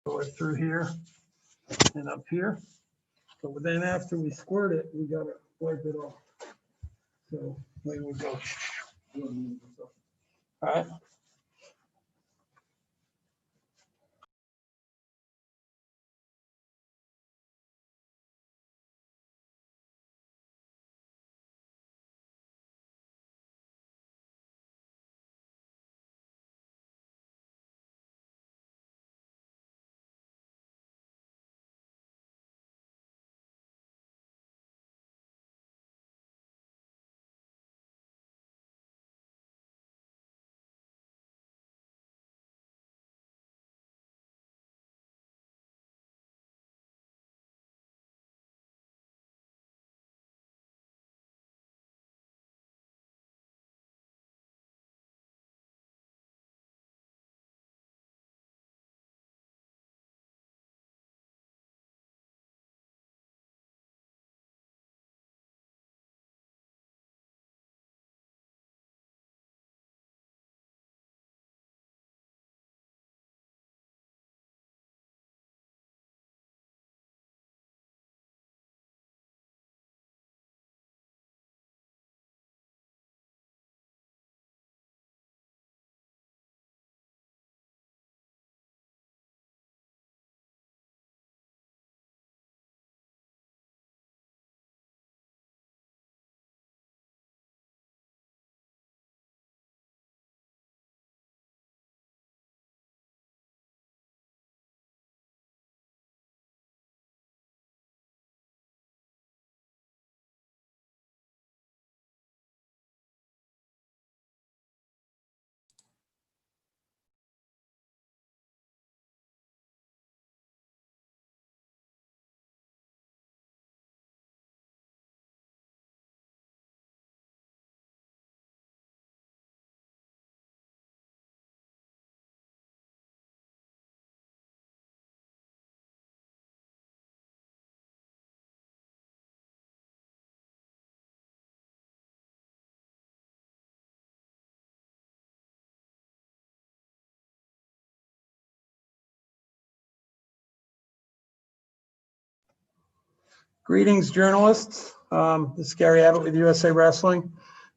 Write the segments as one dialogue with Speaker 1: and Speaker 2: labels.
Speaker 1: go through here and up here. But then after we squirt it, we gotta wipe it off. So we would go. All right. Greetings, journalists. This is Gary Abbott with USA Wrestling.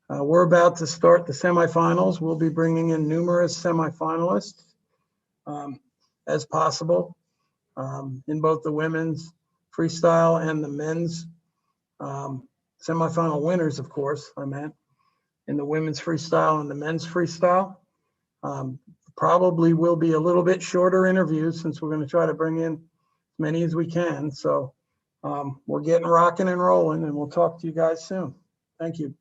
Speaker 1: We're about to start the semifinals. We'll be bringing in numerous semifinalists as possible in both the women's freestyle and the men's semifinal winners, of course, I meant, in the women's freestyle and the men's freestyle. Probably will be a little bit shorter interviews since we're going to try to bring in as many as we can. So we're getting rocking and rolling, and we'll talk to you guys soon. Thank you.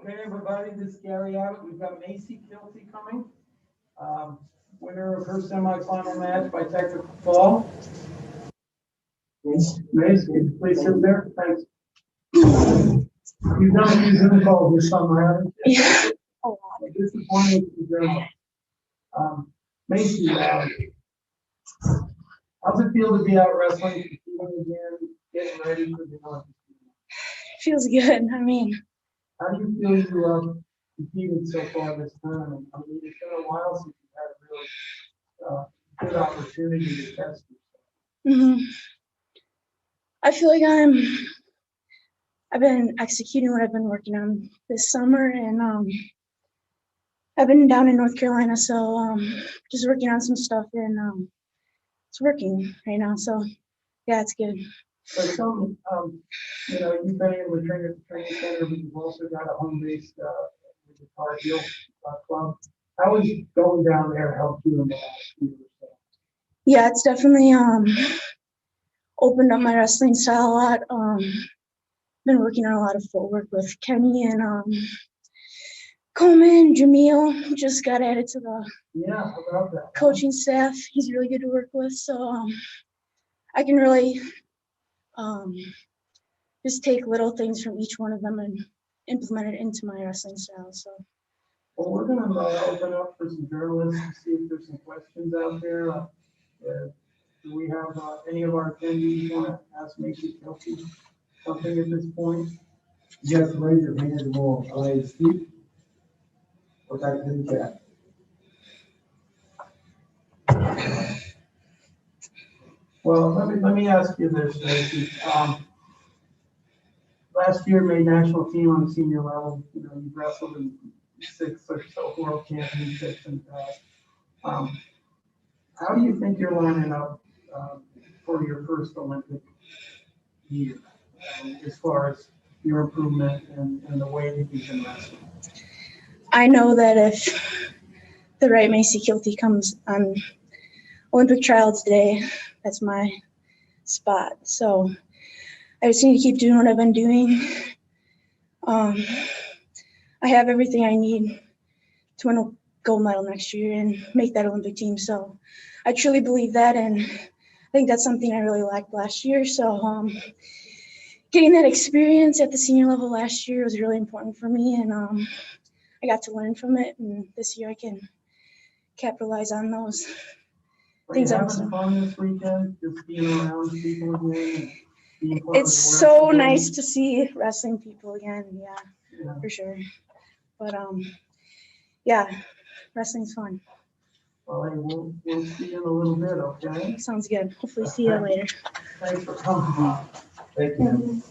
Speaker 1: Okay, everybody, this is Gary Abbott. We've got Macy Kilty coming. Winner of her semifinal match by technical fall. Macy, please sit there. Thanks. You've done a few Zoom calls this summer, haven't you?
Speaker 2: Yeah. A lot.
Speaker 1: Disappointing to journal. Macy, how's it feel to be out wrestling, competing again, getting ready for the Olympics?
Speaker 2: Feels good. I mean,
Speaker 1: How do you feel you competed so far this tournament? I mean, it's been a while since you've had a really good opportunity to test yourself.
Speaker 2: I feel like I've been executing what I've been working on this summer, and I've been down in North Carolina, so just working on some stuff, and it's working right now. So yeah, it's good.
Speaker 1: So you've been able to train at the training center, but you've also got a home base with the Cargill club. How is going down there helped you in the last year or so?
Speaker 2: Yeah, it's definitely opened up my wrestling style a lot. Been working on a lot of footwork with Kenny and Coleman. Jameel just got added to the
Speaker 1: about that
Speaker 2: coaching staff. He's really good to work with, so I can really just take little things from each one of them and implement it into my wrestling style. So.
Speaker 1: Well, we're going to open up for some journalists to see if there's some questions out there. Do we have any of our attendees want to ask Macy Kilty something at this point?
Speaker 3: You have to raise your hand and we'll allow you to speak. Or type it in the chat.
Speaker 1: Well, let me ask you this, Macy. Last year made national team on the senior level. You know, you wrestled in 6 or so world championships in the past. How do you think you're lining up for your first Olympic year, as far as your improvement and the way that you've been wrestling?
Speaker 2: I know that if the right Macy Kilty comes on Olympic trials today, that's my spot. So I just need to keep doing what I've been doing. I have everything I need to win a gold medal next year and make that Olympic team. So I truly believe that, and I think that's something I really lacked last year. So getting that experience at the senior level last year was really important for me, and I got to learn from it. And this year I can capitalize on those things.
Speaker 1: Are you having fun this weekend, just being around people again?
Speaker 2: It's so nice to see wrestling people again. Yeah, for sure. But yeah, wrestling's fun.
Speaker 1: Well, hey, we'll see you in a little bit, okay?
Speaker 2: Sounds good. Hopefully see you later.
Speaker 1: Thanks for coming.
Speaker 3: Thank you.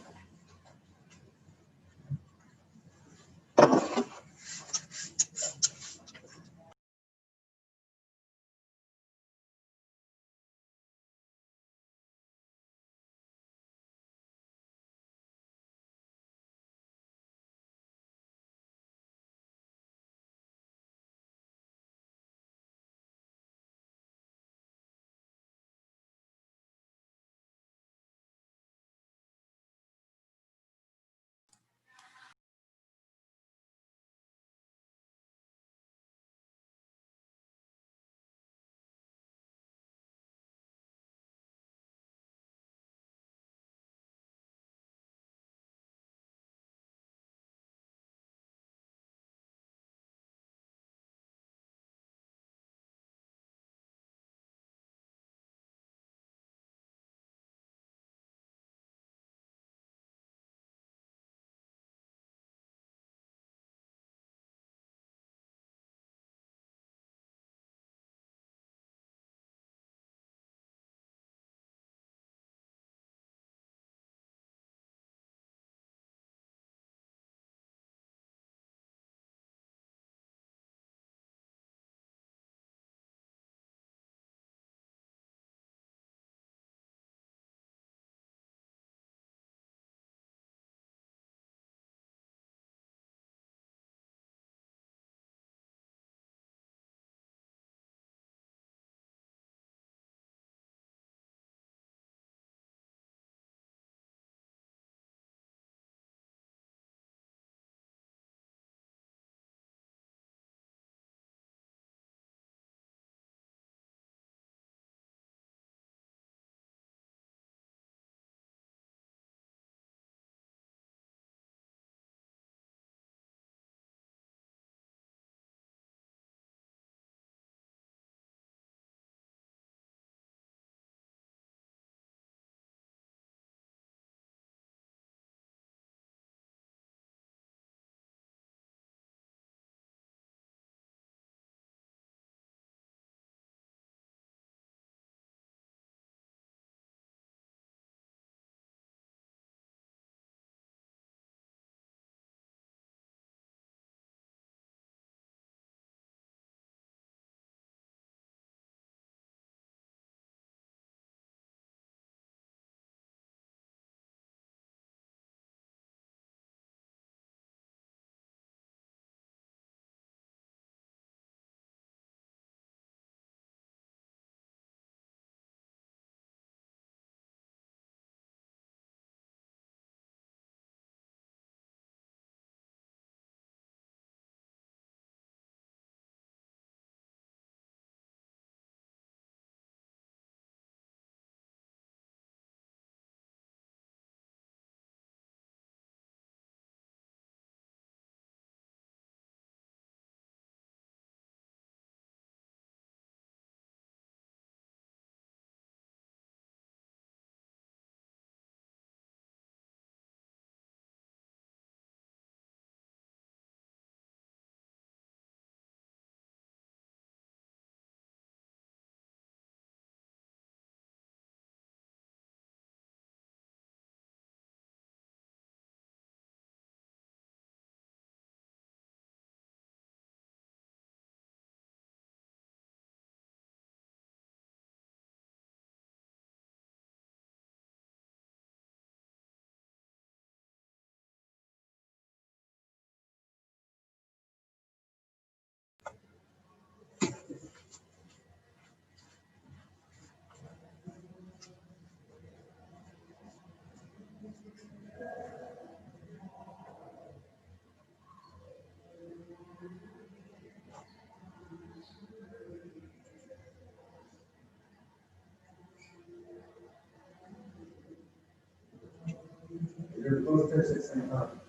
Speaker 3: both finish at the same time.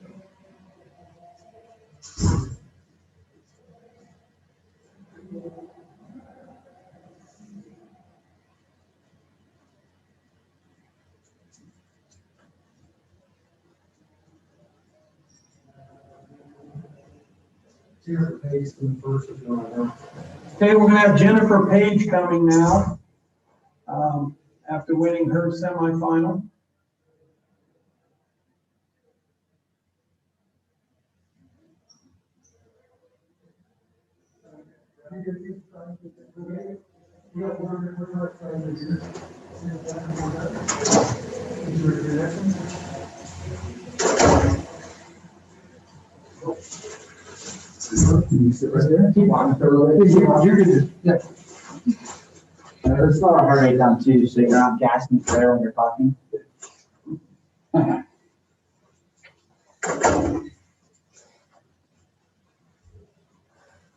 Speaker 3: Jennifer Page in the first if you want to know.
Speaker 1: Okay, we're gonna have Jennifer Page coming now, after winning her semifinal.
Speaker 3: Can you sit right there? Keep on. You're good. Yeah.
Speaker 4: Let's slow our heart rate down too, so you're not gasping for air when you're talking.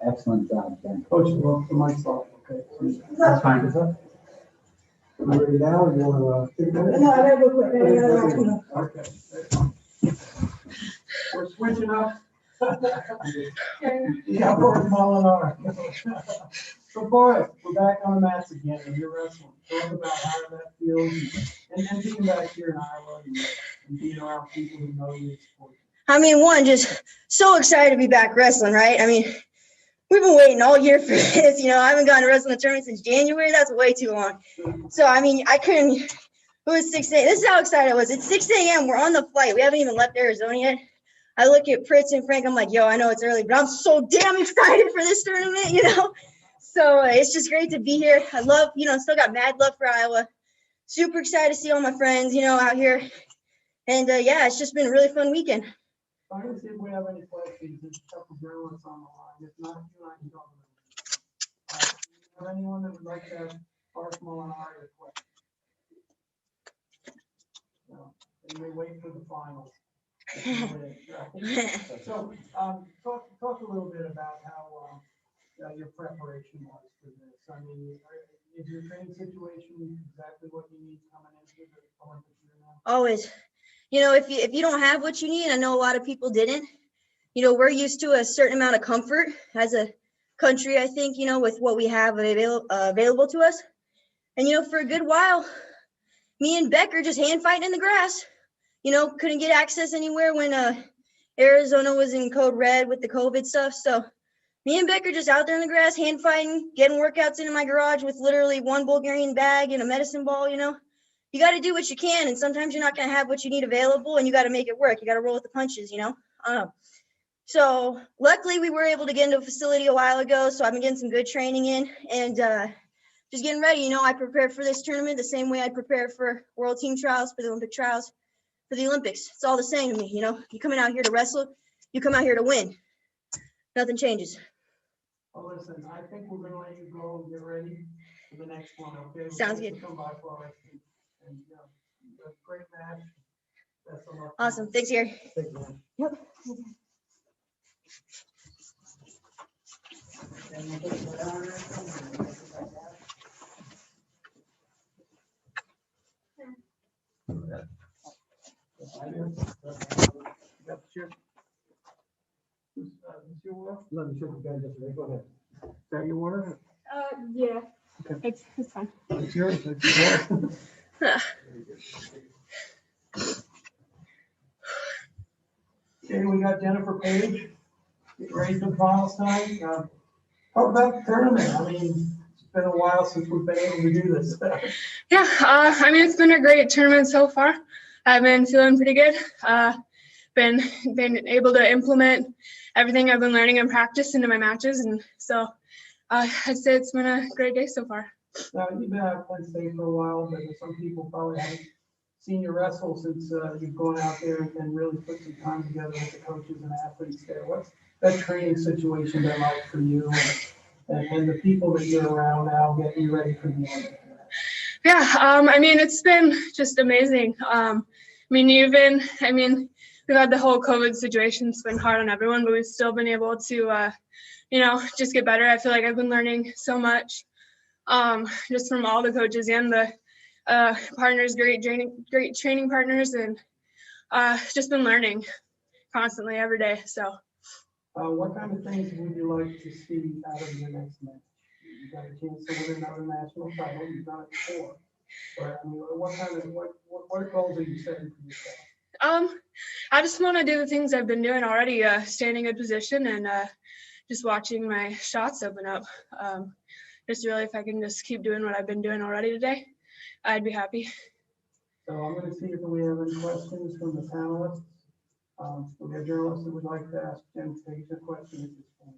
Speaker 4: Excellent job, Ken.
Speaker 1: Coach, well, the mic's off, okay.
Speaker 4: That's fine.
Speaker 3: You ready now, or you want to, take a minute?
Speaker 2: No, I gotta go quick. I gotta go.
Speaker 1: Okay. We're switching up. Yeah, Boris Molinar. So Boris, we're back on the mats again, and you're wrestling. Talk about how that feels, and being back here in Iowa, and being around people who know you.
Speaker 5: I mean, one, just so excited to be back wrestling, right? I mean, we've been waiting all year for this. I haven't gone to wrestling tournament since January. That's way too long. So, I mean, I couldn't. It was 6 a.m. This is how excited I was. It's 6 a.m. We're on the flight. We haven't even left Arizona yet. I look at Pritz and Frank. I'm like, yo, I know it's early, but I'm so damn excited for this tournament, So it's just great to be here. I love, still got mad love for Iowa. Super excited to see all my friends, out here. And, yeah, it's just been a really fun weekend.
Speaker 1: I'm gonna see if we have any questions. There's a couple journalists on the line. If not, you and I can talk about it. Is there anyone that would like to ask Boris Molinar a question? No, they may wait for the finals. So, talk a little bit about how your preparation was for this. I mean, is your training situation exactly what you need coming into the Olympic year now?
Speaker 5: Always. If you don't have what you need, I know a lot of people didn't. We're used to a certain amount of comfort as a country, I think, with what we have available to us. And, for a good while, me and Becker just hand fighting in the grass. Couldn't get access anywhere when Arizona was in code red with the COVID stuff. So me and Becker just out there in the grass, hand fighting, getting workouts in my garage with literally one Bulgarian bag and a medicine ball, You got to do what you can, and sometimes you're not going to have what you need available, and you got to make it work. You got to roll with the punches, So luckily, we were able to get into a facility a while ago, so I've been getting some good training in, and just getting ready. I prepared for this tournament the same way I prepared for World Team Trials, for the Olympic Trials, for the Olympics. It's all the same to me, You coming out here to wrestle, you come out here to win. Nothing changes.
Speaker 1: Well, listen, I think we're going to let you go and get ready for the next one, okay?
Speaker 5: Sounds good.
Speaker 1: Come by for us. And a great match. Best of luck.
Speaker 5: Awesome. Thanks, Gary.
Speaker 1: Thank you.
Speaker 5: Yep.
Speaker 3: Let me check the guy yesterday. Go ahead.
Speaker 1: Is that your order?
Speaker 6: Yeah,
Speaker 1: Okay.
Speaker 6: it's fine.
Speaker 1: It's yours. It's yours. Okay, we got Jennifer Page. Get ready for the finals time. Talk about the tournament. I mean, it's been a while since we've been able to do this.
Speaker 6: Yeah, I mean, it's been a great tournament so far. I've been feeling pretty good. Been able to implement everything I've been learning in practice into my matches, and so I'd say it's been a great day so far.
Speaker 1: Now, you've been out of Penn State for a while, but some people probably haven't seen you wrestle since you've gone out there and really put some time together with the coaches and athletes there. What's that training situation been like for you and the people that you're around now getting you ready for the Olympics?
Speaker 6: Yeah, I mean, it's been just amazing. We've had the whole COVID situation. It's been hard on everyone, but we've still been able to, just get better. I feel like I've been learning so much just from all the coaches and the partners, great training partners. And just been learning constantly every day. So
Speaker 1: What kind of things would you like to see out of your next match? You got a chance to win another national title. You've done it before. But I mean, what goals are you setting for yourself?
Speaker 6: I just want to do the things I've been doing already, stay in a good position and just watching my shots open up. Just really, if I can just keep doing what I've been doing already today, I'd be happy.
Speaker 1: So I'm going to see if we have any questions from the panelists. From the journalists that would like to ask Jen Page a question at this point.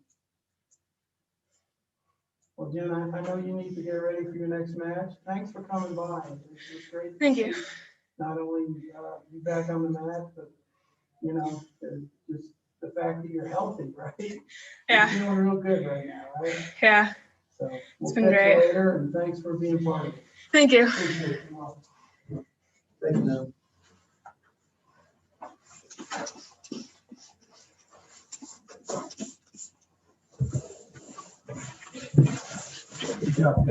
Speaker 1: Well, Jen, I know you need to get ready for your next match. Thanks for coming by. It's great.
Speaker 6: Thank you.
Speaker 1: Not only you back on the mat, but you know, just the fact that you're healthy, right?
Speaker 6: Yeah.
Speaker 1: You're feeling real good right now, right?
Speaker 6: Yeah.
Speaker 1: So we'll
Speaker 6: been
Speaker 1: catch
Speaker 6: great.
Speaker 1: you later, and thanks for being part of it.
Speaker 6: Thank you.
Speaker 1: Appreciate it.
Speaker 3: Thank you, man. Good job.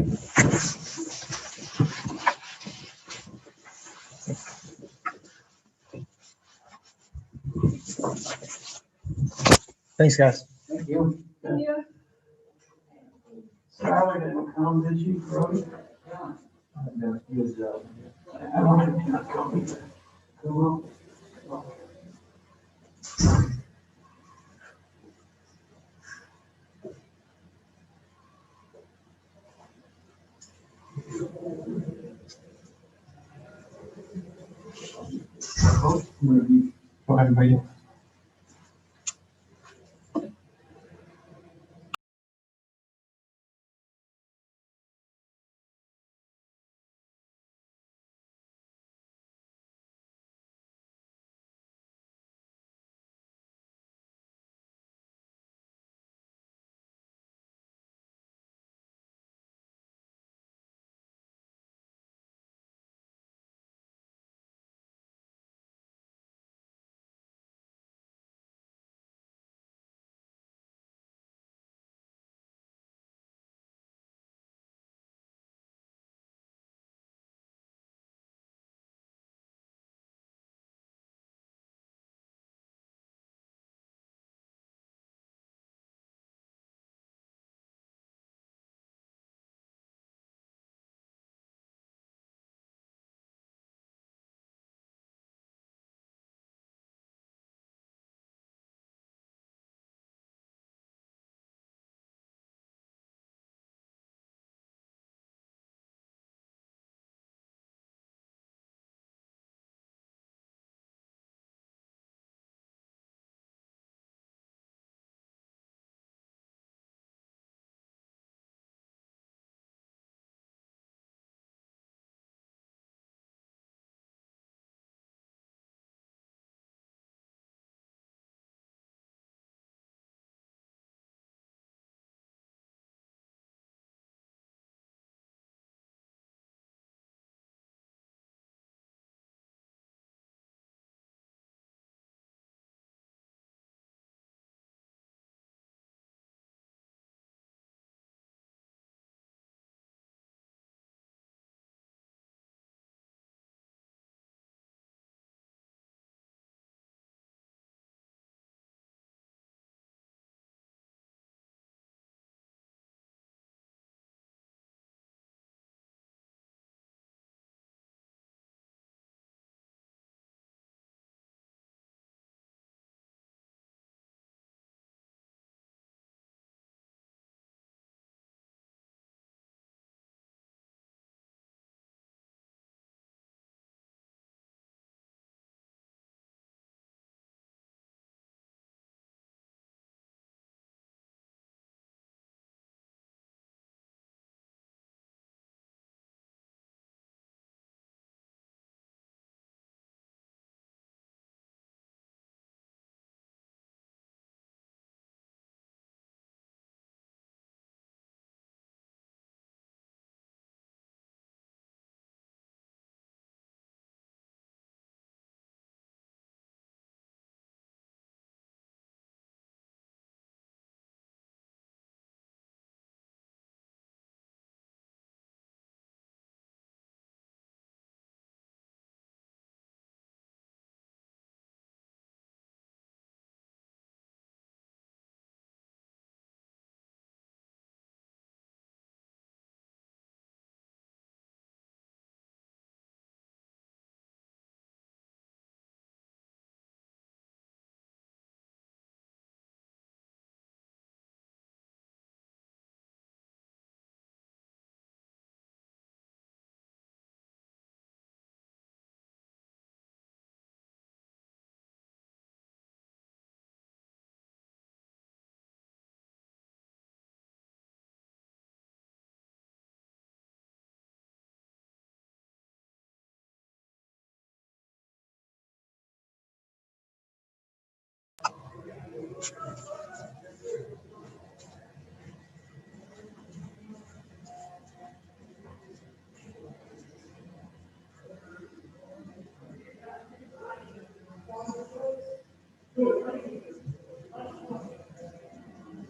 Speaker 1: Thanks, guys.
Speaker 3: Thank you.
Speaker 1: Skylar didn't come, did she, Brody?
Speaker 3: No, he was,
Speaker 1: I don't know if you're not coming. Come on.
Speaker 3: Go ahead, everybody.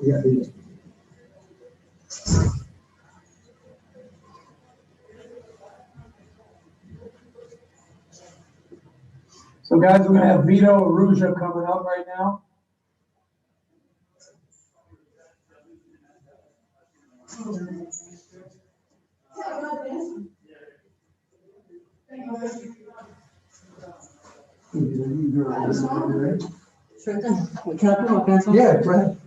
Speaker 3: Yeah, Vito.
Speaker 1: So guys, we're gonna have Vito Aruja coming up right now.
Speaker 3: Yeah, right.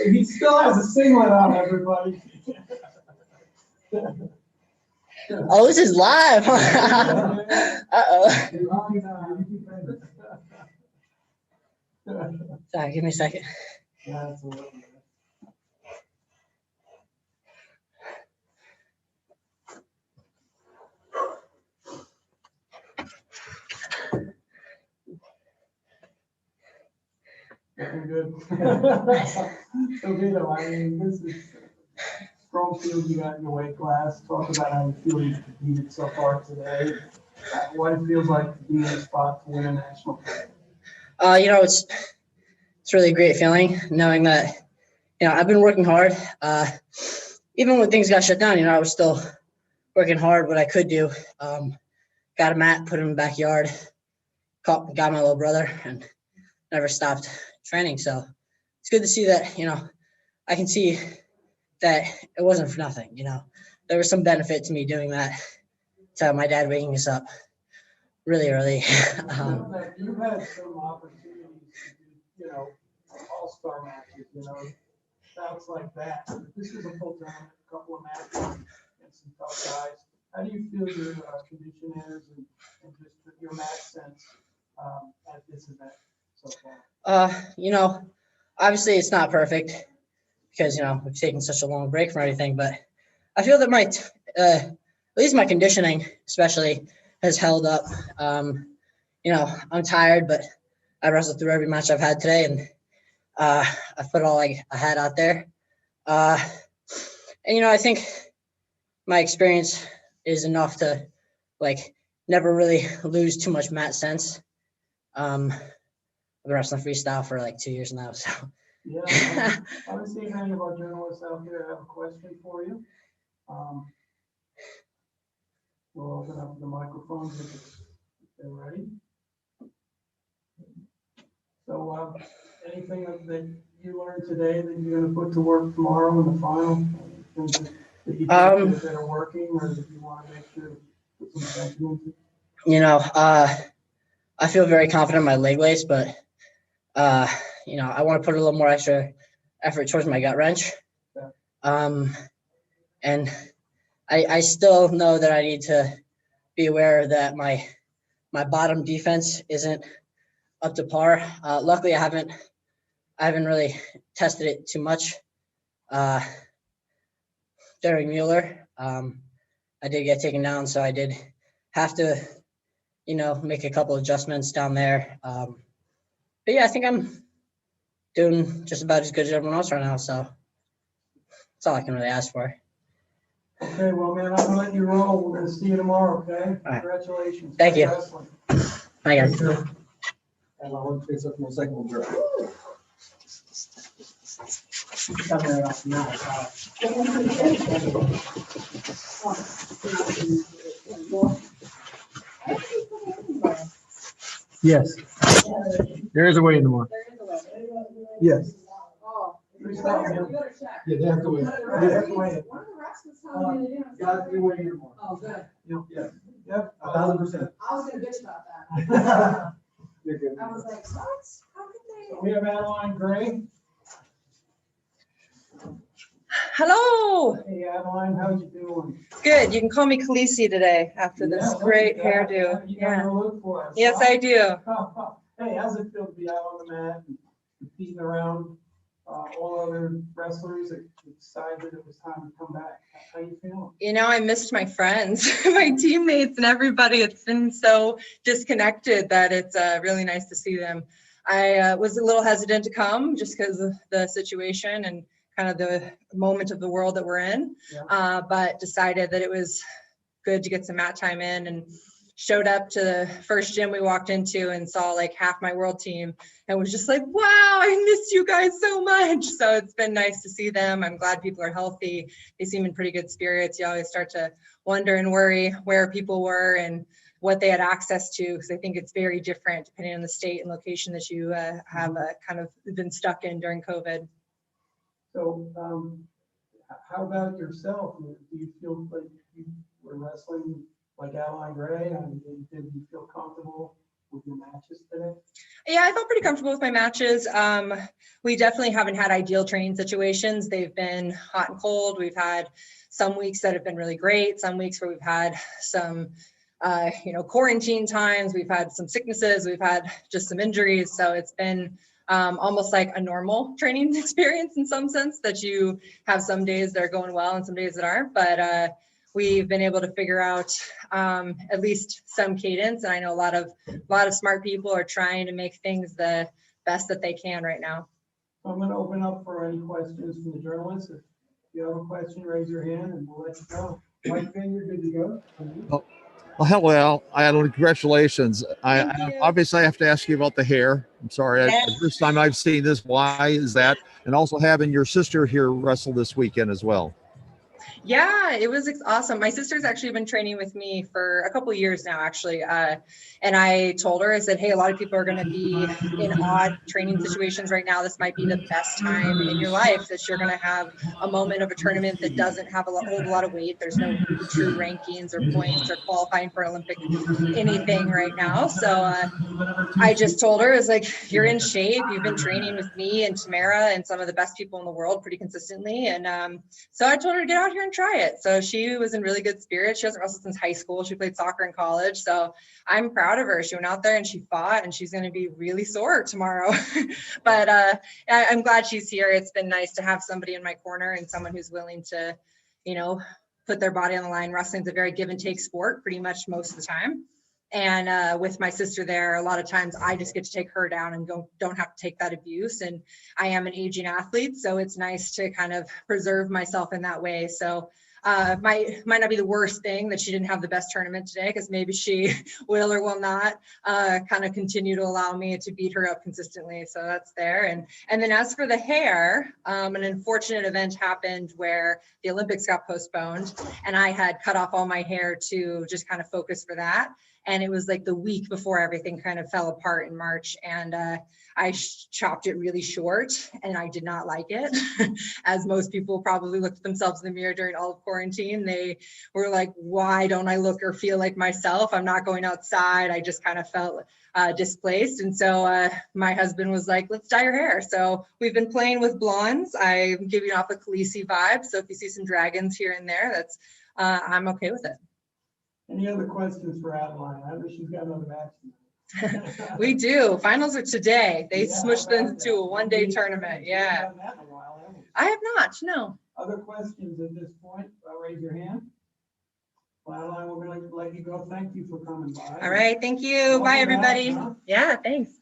Speaker 1: He still has a singlet on, everybody.
Speaker 7: Oh, this is live. Uh-oh. Sorry, give me a second.
Speaker 1: Looking good. So Vito, I mean, this is strong field you got in your weight class. Talk about how you feel you competed so far today. What it feels like to be in a spot to win a national title.
Speaker 7: You know, it's really a great feeling knowing that, you know, I've been working hard. Even when things got shut down, you know, I was still working hard what I could do. Got a mat, put him in the backyard, got my little brother, and never stopped training. So it's good to see that, you know, I can see that it wasn't for nothing. You know, there was some benefit to me doing that, to my dad waking us up really early.
Speaker 1: You've had some opportunities to do, you know, all-star matches, you know, shouts like that. This is a full tournament, a couple of matches and some tough guys. How do you feel your condition is and just your match sense at this event so far?
Speaker 7: You know, obviously it's not perfect because, you know, we've taken such a long break from everything, but I feel that my, at least my conditioning especially has held up. You know, I'm tired, but I wrestled through every match I've had today, and I've put all I had out there. And, you know, I think my experience is enough to, like, never really lose too much mat sense. I've been wrestling freestyle for like 2 years now, so.
Speaker 1: Yeah, I would see if any of our journalists out there have a question for you. We'll open up the microphones if they're ready. So, anything that you learned today that you're going to put to work tomorrow in the final? Things that you think that are working or that you want to make sure to put some attention into?
Speaker 7: You know, I feel very confident in my leg lace, but you know, I want to put a little more extra effort towards my gut wrench. And I still know that I need to be aware that my bottom defense isn't up to par. Luckily, I haven't really tested it too much during Mueller. I did get taken down, so I did have to, you know, make a couple adjustments down there. But yeah, I think I'm doing just about as good as everyone else right now. So that's all I can really ask for.
Speaker 1: Okay, well, man, I'm gonna let you roll. We're gonna see you tomorrow, okay?
Speaker 7: right.
Speaker 1: Congratulations.
Speaker 7: Thank you.
Speaker 1: Wrestling.
Speaker 7: Bye, guys.
Speaker 3: And I want to face up for a second girl.
Speaker 1: Yes. There is a way in the morning. Yes.
Speaker 3: Yeah, they have to wait.
Speaker 1: They have to wait.
Speaker 3: Got to wait here more.
Speaker 8: Oh, good.
Speaker 3: Yeah,
Speaker 1: Yep.
Speaker 3: 1,000%.
Speaker 8: I was gonna bitch about that.
Speaker 3: You're good.
Speaker 8: I was like, what? How could they?
Speaker 1: We have Adeline Gray.
Speaker 9: Hello.
Speaker 1: Hey, Adeline, how you doing?
Speaker 9: Good. You can call me Khaleesi today after this
Speaker 1: Yeah, look
Speaker 9: great
Speaker 1: at that.
Speaker 9: hairdo.
Speaker 1: You got
Speaker 9: Yeah.
Speaker 1: no look for us.
Speaker 9: Yes,
Speaker 1: huh?
Speaker 9: I do.
Speaker 1: Hey, how's it feel to be out on the mat and competing around all other wrestlers that decided it was time to come back. How you feeling?
Speaker 9: You know, I missed my friends, my teammates and everybody. It's been so disconnected that it's really nice to see them. I was a little hesitant to come just because of the situation and kind of the moment of the world that we're in, but decided that it was good to get some mat time in, and showed up to the first gym we walked into and saw like half my world team and was just like, wow, I miss you guys so much. So it's been nice to see them. I'm glad people are healthy. They seem in pretty good spirits. You always start to wonder and worry where people were and what they had access to, because I think it's very different depending on the state and location that you have kind of been stuck in during COVID.
Speaker 1: So how about yourself? Do you feel like you were wrestling like Adeline Gray, and did you feel comfortable with your matches today?
Speaker 9: Yeah, I felt pretty comfortable with my matches. We definitely haven't had ideal training situations. They've been hot and cold. We've had some weeks that have been really great, some weeks where we've had some quarantine times, we've had some sicknesses, we've had just some injuries. So it's been almost like a normal training experience in some sense, that you have some days that are going well and some days that aren't. But we've been able to figure out at least some cadence. And I know a lot of smart people are trying to make things the best that they can right now.
Speaker 1: I'm going to open up for any questions from the journalists. If you have a question, raise your hand and we'll let you go. Mike Finn, you're good to go.
Speaker 10: Well, hello. Congratulations.
Speaker 9: Thank you.
Speaker 10: Obviously I have to ask you about the hair. I'm sorry.
Speaker 9: Yes.
Speaker 10: The first time I've seen this, why is that? And also having your sister here wrestle this weekend as well.
Speaker 9: Yeah, it was awesome. My sister's actually been training with me for a couple of years now, actually. And I told her, I said, hey, a lot of people are going to be in odd training situations right now. This might be the best time in your life that you're going to have a moment of a tournament that doesn't have hold a lot of weight. There's no true rankings or points or qualifying for Olympic anything right now. So I just told her, it's like, you're in shape. You've been training with me and Tamara and some of the best people in the world pretty consistently. And so I told her to get out here and try it. So she was in really good spirits. She hasn't wrestled since high school. She played soccer in college. So I'm proud of her. She went out there and she fought, and she's going to be really sore tomorrow. But I'm glad she's here. It's been nice to have somebody in my corner and someone who's willing to, put their body on the line. Wrestling's a very give and take sport pretty much most of the time. And with my sister there, a lot of times I just get to take her down and don't have to take that abuse. And I am an aging athlete, so it's nice to kind of preserve myself in that way. So might not be the worst thing that she didn't have the best tournament today, because maybe she will or will not kind of continue to allow me to beat her up consistently. So that's there. And then as for the hair, an unfortunate event happened where the Olympics got postponed, and I had cut off all my hair to just kind of focus for that. And it was like the week before everything kind of fell apart in March. And I chopped it really short, and I did not like it. As most people probably looked at themselves in the mirror during all of quarantine. They were like, why don't I look or feel like myself? I'm not going outside. I just kind of felt displaced. And so my husband was like, let's dye your hair. So we've been playing with blondes. I'm giving off a Khaleesi vibe. So if you see some dragons here and there, that's I'm okay with it.
Speaker 1: Any other questions for Adeline? I know she's got another match.
Speaker 9: We do. Finals are today. They smushed them into a one-day tournament. Yeah. I have not, no.
Speaker 1: Other questions at this point? Raise your hand. Well, Adeline, we're going to let you go. Thank you for coming by.
Speaker 9: All right. Thank you. Bye, everybody. Yeah, thanks.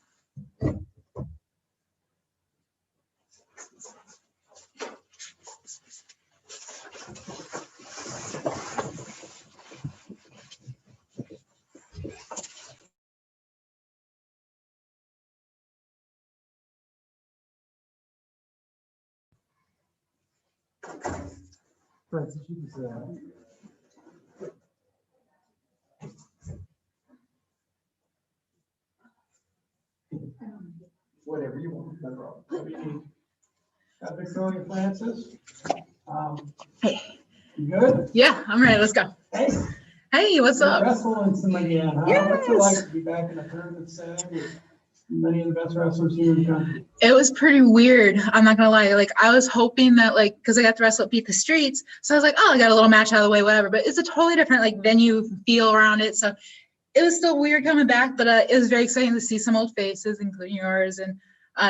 Speaker 3: Whatever you want, no problem.
Speaker 1: Victoria Francis.
Speaker 11: Hey.
Speaker 1: You good?
Speaker 11: Yeah, I'm ready. Let's go.
Speaker 1: Hey.
Speaker 11: Hey, what's up?
Speaker 1: Wrestling some again, huh?
Speaker 11: Yes.
Speaker 1: What's it like to be back in a tournament setting with many of the best wrestlers here in the country?
Speaker 11: It was pretty weird. I'm not gonna lie. Like, I was hoping that, like, because I got to wrestle at Beat the Streets, so I was like, oh, I got a little match out of the way, whatever. But it's a totally different like venue feel around it. So it was still weird coming back, but it was very exciting to see some old faces, including yours. And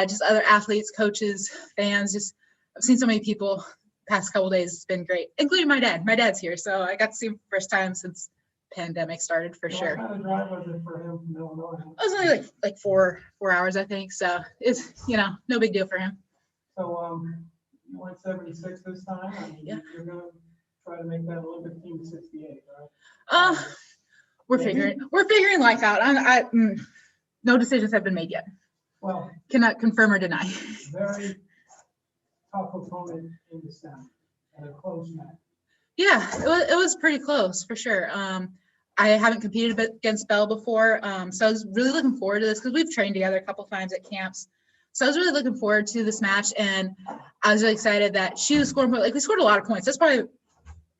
Speaker 11: just other athletes, coaches, fans. Just I've seen so many people past couple days. It's been great, including my dad. My dad's here, so I got to see him first time since pandemic started for sure.
Speaker 1: What kind of drive was it for him from Illinois?
Speaker 11: It was only like 4 hours, I think. So it's no big deal for him.
Speaker 1: So you went 76 this time. I mean,
Speaker 11: Yeah.
Speaker 1: You're gonna try to make that a little bit team 68, right?
Speaker 11: We're
Speaker 1: Maybe.
Speaker 11: figuring life out. No decisions have been made yet.
Speaker 1: Well,
Speaker 11: Cannot confirm or deny.
Speaker 1: very tough opponent in the South and a close match.
Speaker 11: Yeah, it was pretty close for sure. I haven't competed against Belle before, so I was really looking forward to this because we've trained together a couple times at camps. So I was really looking forward to this match, and I was really excited that she was scoring. Like we scored a lot of points. That's probably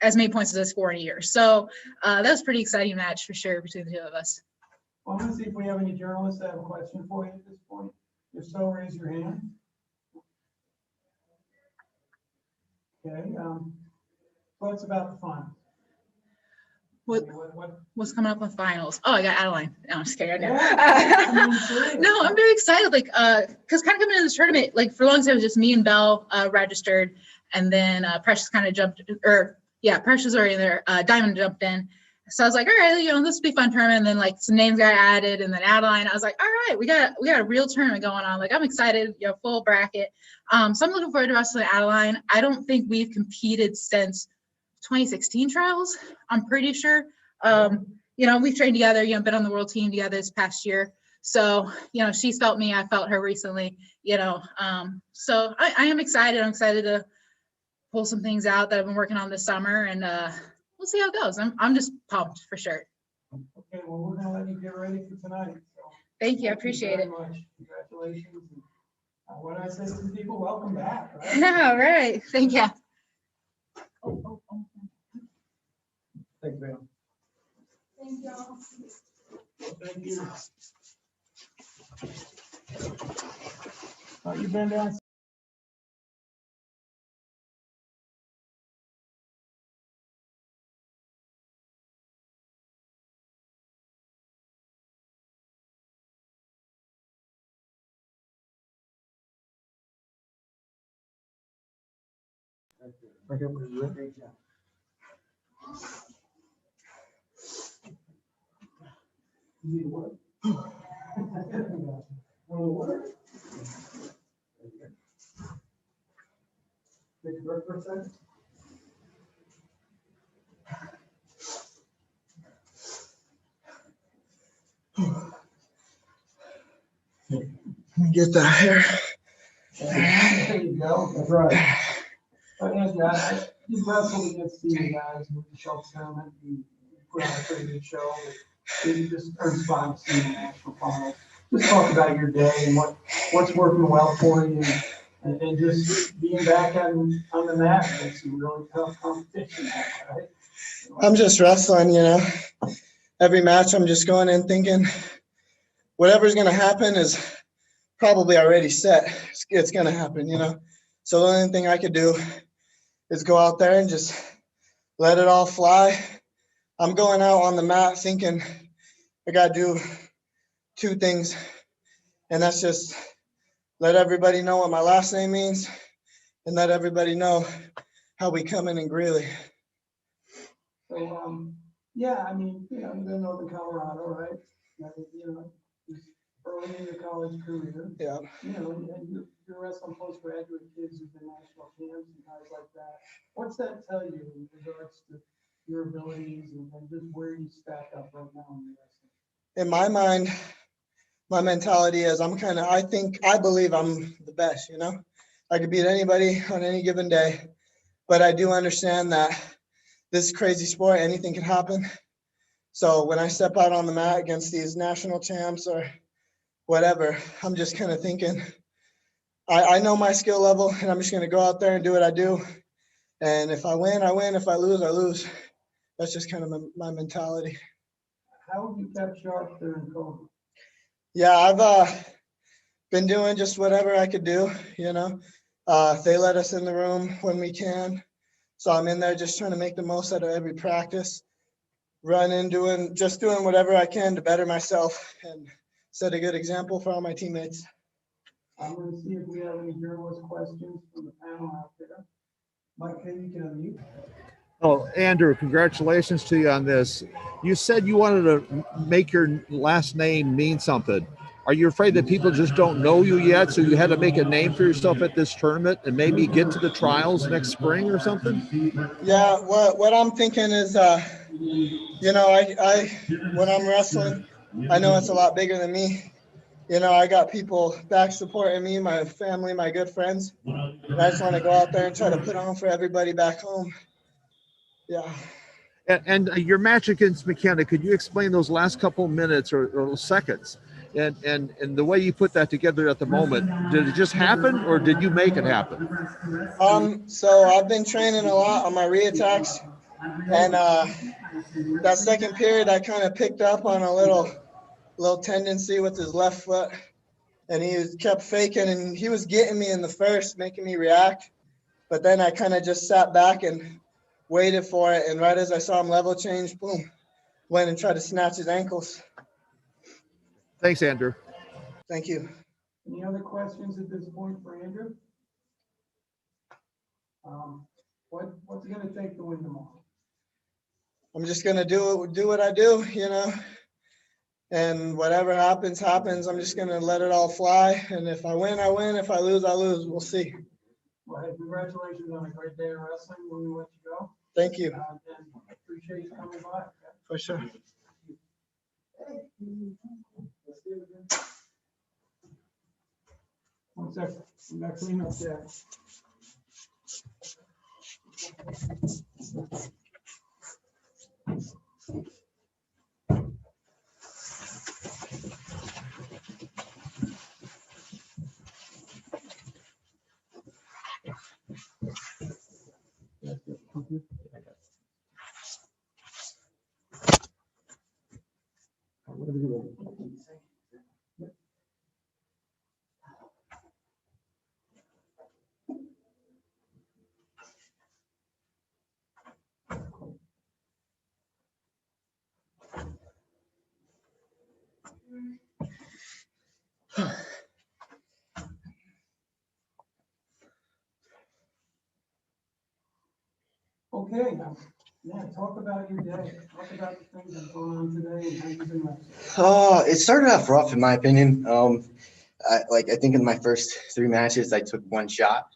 Speaker 11: as many points as I score in a year. So that was a pretty exciting match for sure between the two of us.
Speaker 1: Well, I'm gonna see if we have any journalists that have a question for you at this point. If so, raise your hand. Okay, what's about the finals?
Speaker 11: What's coming up with finals? Oh, I got Adeline. No, I'm just kidding.
Speaker 1: Yeah.
Speaker 11: No, I'm very excited. Like, because kind of coming into this tournament, like for a long time, it was just me and Belle registered, and then Precious kind of jumped, Precious was already there. Diamond jumped in. So I was like, all right, this will be a fun tournament. And then like some names got added, and then Adeline. I was like, all right, we got a real tournament going on. Like I'm excited, full bracket. So I'm looking forward to wrestling Adeline. I don't think we've competed since 2016 trials. I'm pretty sure. We've trained together, been on the world team together this past year. So, she's felt me, I felt her recently, so I am excited. I'm excited to pull some things out that I've been working on this summer, and we'll see how it goes. I'm just pumped for sure.
Speaker 1: Okay, well, we're gonna let you get ready for tonight. So
Speaker 11: Thank you. I appreciate it.
Speaker 1: very much. Congratulations. And, what I say to the people, welcome back. Right?
Speaker 11: All right. Thank you.
Speaker 1: Thank you.
Speaker 8: Thank y'all.
Speaker 1: Thank you. You've been down.
Speaker 3: Great job. You need what? Water? Take a breath for a second.
Speaker 12: Get that hair.
Speaker 1: There you go. That's right. But yeah, you wrestled against these guys in the show tournament. You put on a pretty good show. You just earned spots in the national finals. Just talk about your day and what's working well for you, and just being back on the mat against some really tough competition. Right?
Speaker 12: I'm just wrestling, Every match I'm just going in thinking whatever's going to happen is probably already set. It's going to happen, So the only thing I could do is go out there and just let it all fly. I'm going out on the mat thinking I got to do 2 things, and that's just let everybody know what my last name means and let everybody know how we come in Greeley.
Speaker 1: So, yeah, I mean, you live in Northern Colorado, right? Just early in your college career.
Speaker 12: Yeah.
Speaker 1: And you're wrestling postgraduate kids who've been national champs and guys like that. What's that tell you in regards to your abilities and just where you stack up right now in your wrestling?
Speaker 12: In my mind, my mentality is I believe I'm the best, I could beat anybody on any given day, but I do understand that this crazy sport, anything can happen. So when I step out on the mat against these national champs or whatever, I'm just kind of thinking, I know my skill level, and I'm just going to go out there and do what I do. And if I win, I win. If I lose, I lose. That's just kind of my mentality.
Speaker 1: How have you kept sharp during COVID?
Speaker 12: Yeah, I've been doing just whatever I could do, They let us in the room when we can. So I'm in there just trying to make the most out of every practice, running, doing whatever I can to better myself and set a good example for all my teammates.
Speaker 1: I'm going to see if we have any journalist questions from the panel out there. Mike, you can unmute.
Speaker 10: Oh, Andrew, congratulations to you on this. You said you wanted to make your last name mean something. Are you afraid that people just don't know you yet, so you had to make a name for yourself at this tournament and maybe get to the trials next spring or something?
Speaker 12: Yeah, what I'm thinking is, you know, I when I'm wrestling, I know it's a lot bigger than me. You know, I got people back supporting me, my family, my good friends. And I just want to go out there and try to put on for everybody back home. Yeah.
Speaker 10: And your match against McKenna, could you explain those last couple minutes or seconds? And the way you put that together at the moment, did it just happen or did you make it happen?
Speaker 12: So I've been training a lot on my reattacks, and that second period I kind of picked up on a little tendency with his left foot, and he kept faking, and he was getting me in the first, making me react. But then I kind of just sat back and waited for it, and right as I saw him level change, boom, went and tried to snatch his ankles.
Speaker 10: Thanks, Andrew.
Speaker 12: Thank you.
Speaker 1: Any other questions at this point for Andrew? What's it going to take to win tomorrow?
Speaker 12: I'm just gonna do what I do, you know, and whatever happens, happens. I'm just gonna let it all fly, and if I win, I win. If I lose, I lose. We'll see.
Speaker 1: Well, hey, congratulations on a great day of wrestling. When we let you go.
Speaker 12: Thank you.
Speaker 1: And appreciate you coming by. Okay?
Speaker 12: For sure.
Speaker 1: One second. We got to clean up there. Okay, yeah, talk about your day. Talk about the things that are going on today and how you've been wrestling.
Speaker 13: It started off rough in my opinion. I think in my first 3 matches, I took 1 shot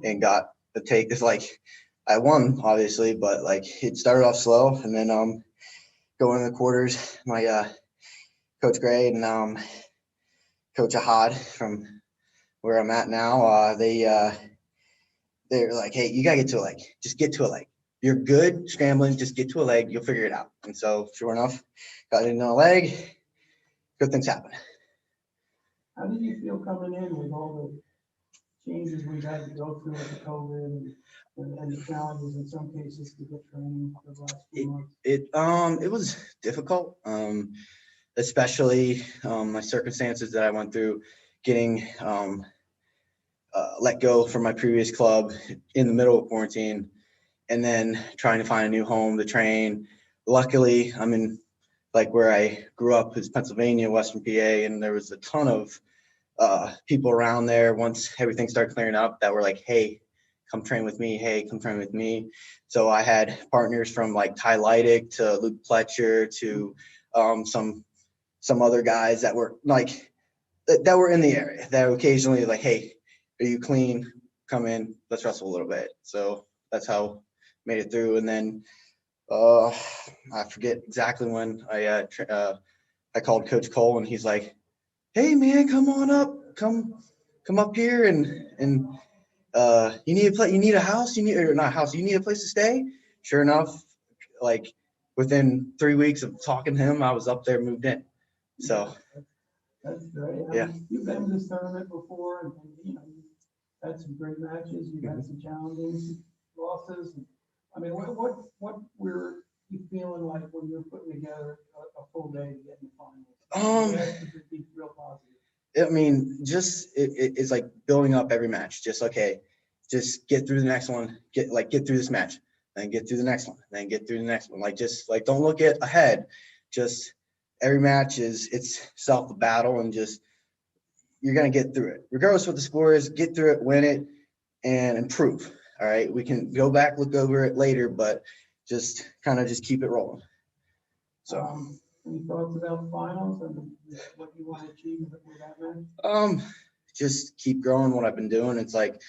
Speaker 13: and got the take. It's like I won obviously, but like it started off slow, and then going in the quarters, my Coach Gray and Coach Ahad from where I'm at now, they're like, hey, you gotta get to a leg. Just get to a leg. You're good scrambling. Just get to a leg. You'll figure it out. And so, sure enough, got into a leg. Good things happen.
Speaker 1: How did you feel coming in with all the changes we've had to go through with the COVID and the challenges in some cases to get training for the last few months?
Speaker 13: It was difficult, especially my circumstances that I went through, getting let go from my previous club in the middle of quarantine, and then trying to find a new home to train. Luckily, I'm in like where I grew up is Pennsylvania, Western PA, and there was a ton of people around there once everything started clearing up that were like, hey, come train with me. Hey, come train with me. So I had partners from like Ty Leidick to Luke Pletcher to some other guys that were like, that were in the area that were occasionally like, hey, are you clean? Come in, let's wrestle a little bit. So that's how I made it through. And then I forget exactly when I called Coach Cole, and he's like, hey man, come on up, come up here, and you need a house, you need, or not a house, you need a place to stay. Sure enough, like within 3 weeks of talking to him, I was up there, moved in. So
Speaker 1: that's great.
Speaker 13: Yeah.
Speaker 1: You've been to this tournament before, and you know, you've had some great matches. You've had some challenging losses. I mean, what were you feeling like when you were putting together a full day to get in the finals? To be real positive.
Speaker 13: I mean, just it's like building up every match. Just okay, just get through the next one. Get through this match, then get through the next one, then get through the next one. Like just like don't look at ahead. Just every match it's self battle, and just you're going to get through it. Regardless of what the score is, get through it, win it, and improve. All right. We can go back, look over it later, but just kind of just keep it rolling. So,
Speaker 1: any thoughts about finals and what you want to achieve with that match?
Speaker 13: Just keep growing what I've been doing. It's like,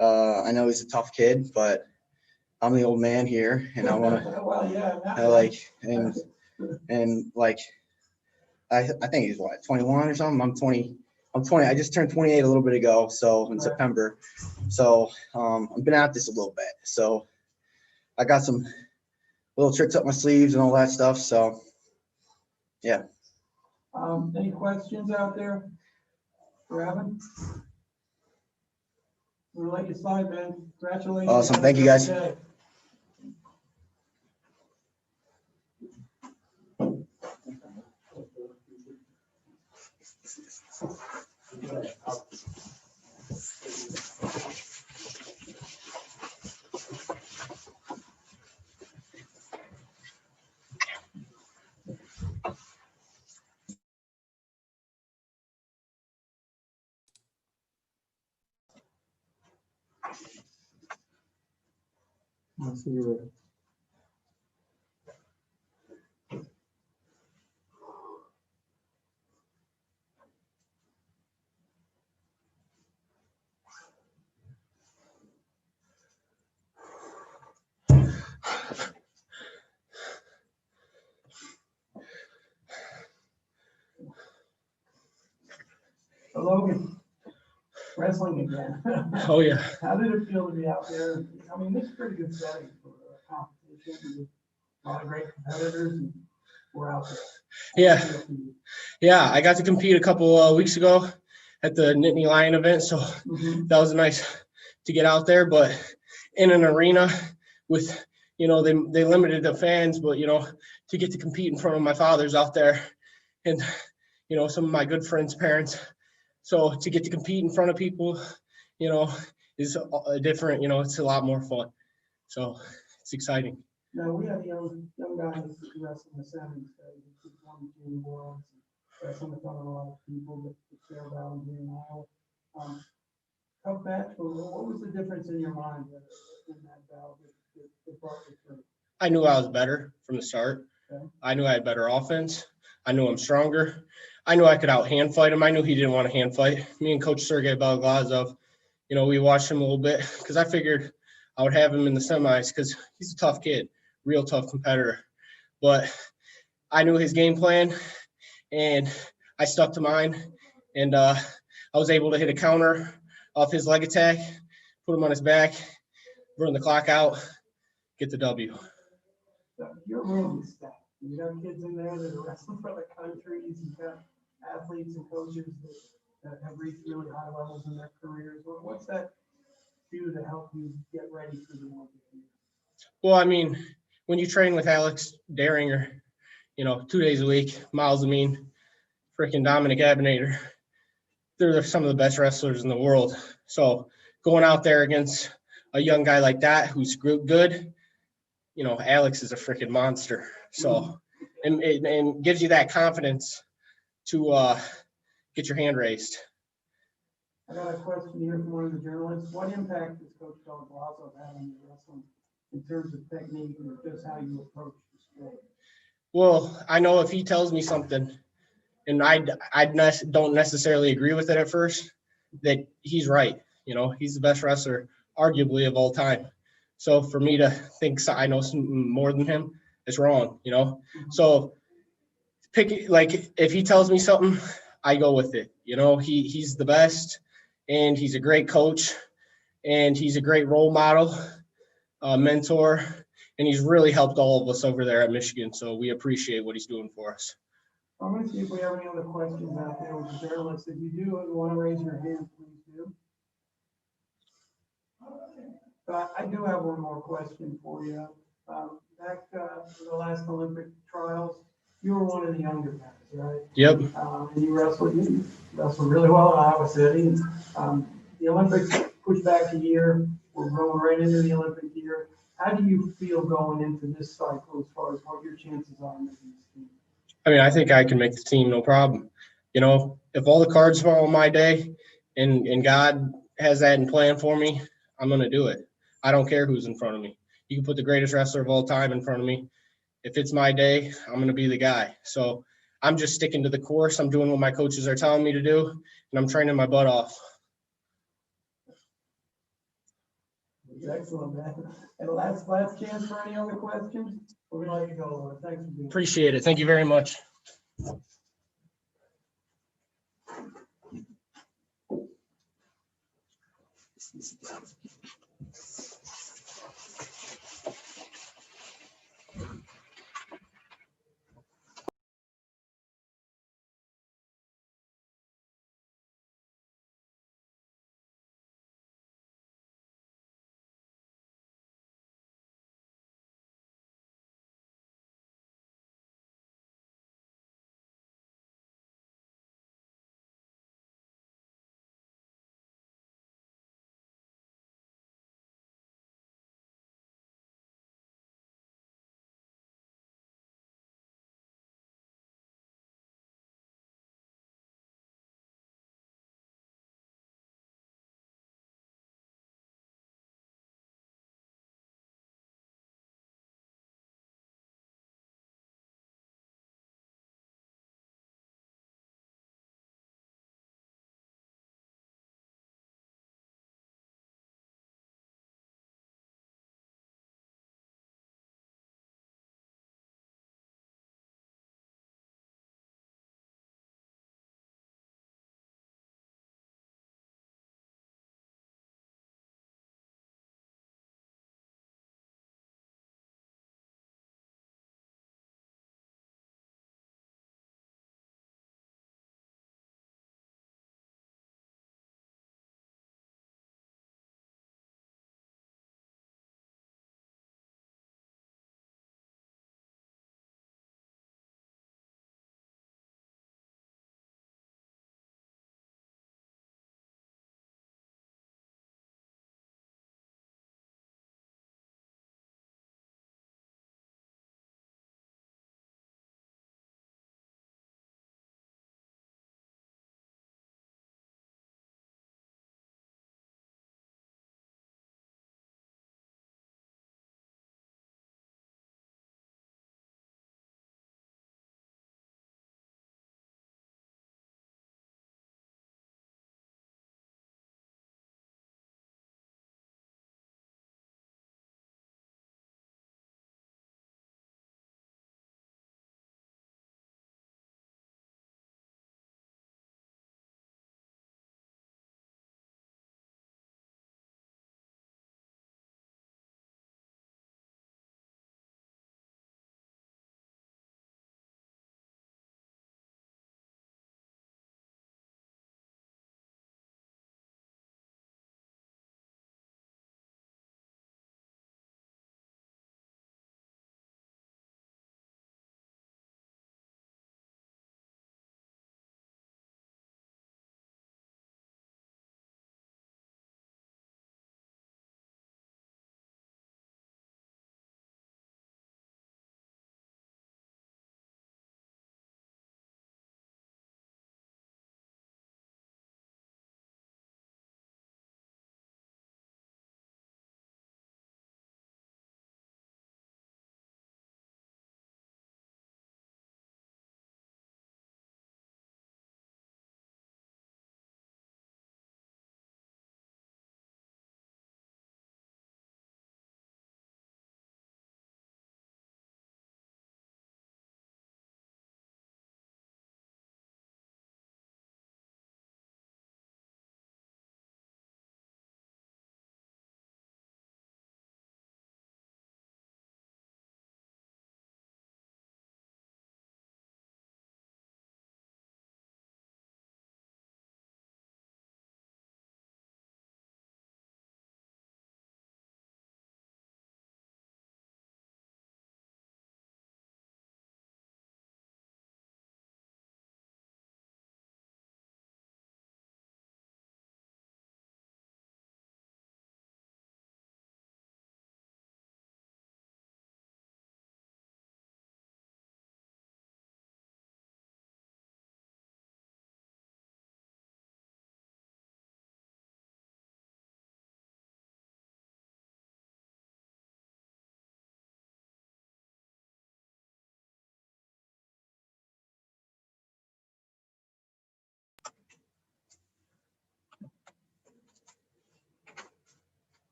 Speaker 13: I know he's a tough kid, but I'm the old man here, and I want to,
Speaker 1: Well, yeah,
Speaker 13: and like, I think he's what, 21 or something. I'm 20. I just turned 28 a little bit ago, so in September. So I've been at this a little bit. So I got some little tricks up my sleeves and all that stuff. So yeah.
Speaker 1: Any questions out there for Evan? We'll let you slide, man. Congratulations.
Speaker 13: Awesome. Thank you, guys.
Speaker 1: I'll see you later. Logan, wrestling again.
Speaker 14: Oh, yeah.
Speaker 1: How did it feel to be out there? I mean, this is a pretty good setting for a competition with a lot of great competitors, and we're out there.
Speaker 14: Yeah. Yeah, I got to compete a couple weeks ago at the Nittany Lion event, so that was nice to get out there. But in an arena with, you know, they limited the fans, but, you know, to get to compete in front of my father's out there and, you know, some of my good friends' parents. So to get to compete in front of people, you know, is a different, you know, it's a lot more fun. So it's exciting.
Speaker 1: Now, we have young guys who wrestle in the 70s, who won the Junior Worlds, wrestling in front of a lot of people that failed out here in Iowa. Tough match, but what was the difference in your mind in that battle that brought you through?
Speaker 14: I knew I was better from the start.
Speaker 1: Okay.
Speaker 14: I knew I had better offense. I knew I'm stronger. I knew I could out hand fight him. I knew he didn't want to hand fight. Me and Coach Sergey Belglazov, you know, we watched him a little bit because I figured I would have him in the semis because he's a tough kid, real tough competitor. But I knew his game plan, and I stuck to mine. And I was able to hit a counter off his leg attack, put him on his back, burn the clock out, get the W.
Speaker 1: So your room is stacked. You got kids in there that are wrestling for other countries. You've got athletes and coaches that have reached really high levels in their careers. What's that do to help you get ready for the Olympic year?
Speaker 14: Well, I mean, when you train with Alex Daringer, you know, 2 days a week, Miles Amin, freaking Dominic Abinator, they're some of the best wrestlers in the world. So going out there against a young guy like that who's good, you know, Alex is a freaking monster. So, and gives you that confidence to get your hand raised.
Speaker 1: I got a question here from one of the journalists. What impact does Coach Belglazov have on your wrestling in terms of technique and just how you approach the sport?
Speaker 14: Well, I know if he tells me something, and I don't necessarily agree with it at first, that he's right. You know, he's the best wrestler, arguably, of all time. So for me to think I know more than him, it's wrong, you know? So if he tells me something, I go with it. You know, he's the best, and he's a great coach, and he's a great role model, mentor, and he's really helped all of us over there at Michigan. So we appreciate what he's doing for us.
Speaker 1: I'm going to see if we have any other questions out there with the journalists. If you do want to raise your hand, please do. I do have one more question for you. Back to the last Olympic trials, you were one of the younger guys, right?
Speaker 14: Yep.
Speaker 1: And you wrestled really well in Iowa City. The Olympics pushed back a year. We're going right into the Olympic year. How do you feel going into this cycle as far as what your chances are making this team?
Speaker 14: I mean, I think I can make the team, no problem. You know, if all the cards fall on my day and God has that in plan for me, I'm going to do it. I don't care who's in front of me. You can put the greatest wrestler of all time in front of me. If it's my day, I'm going to be the guy. So I'm just sticking to the course. I'm doing what my coaches are telling me to do, and I'm training my butt off.
Speaker 1: Excellent, man. And last chance for any other questions? We're gonna let you go, Lord. Thanks for being.
Speaker 14: Appreciate it. Thank you very much.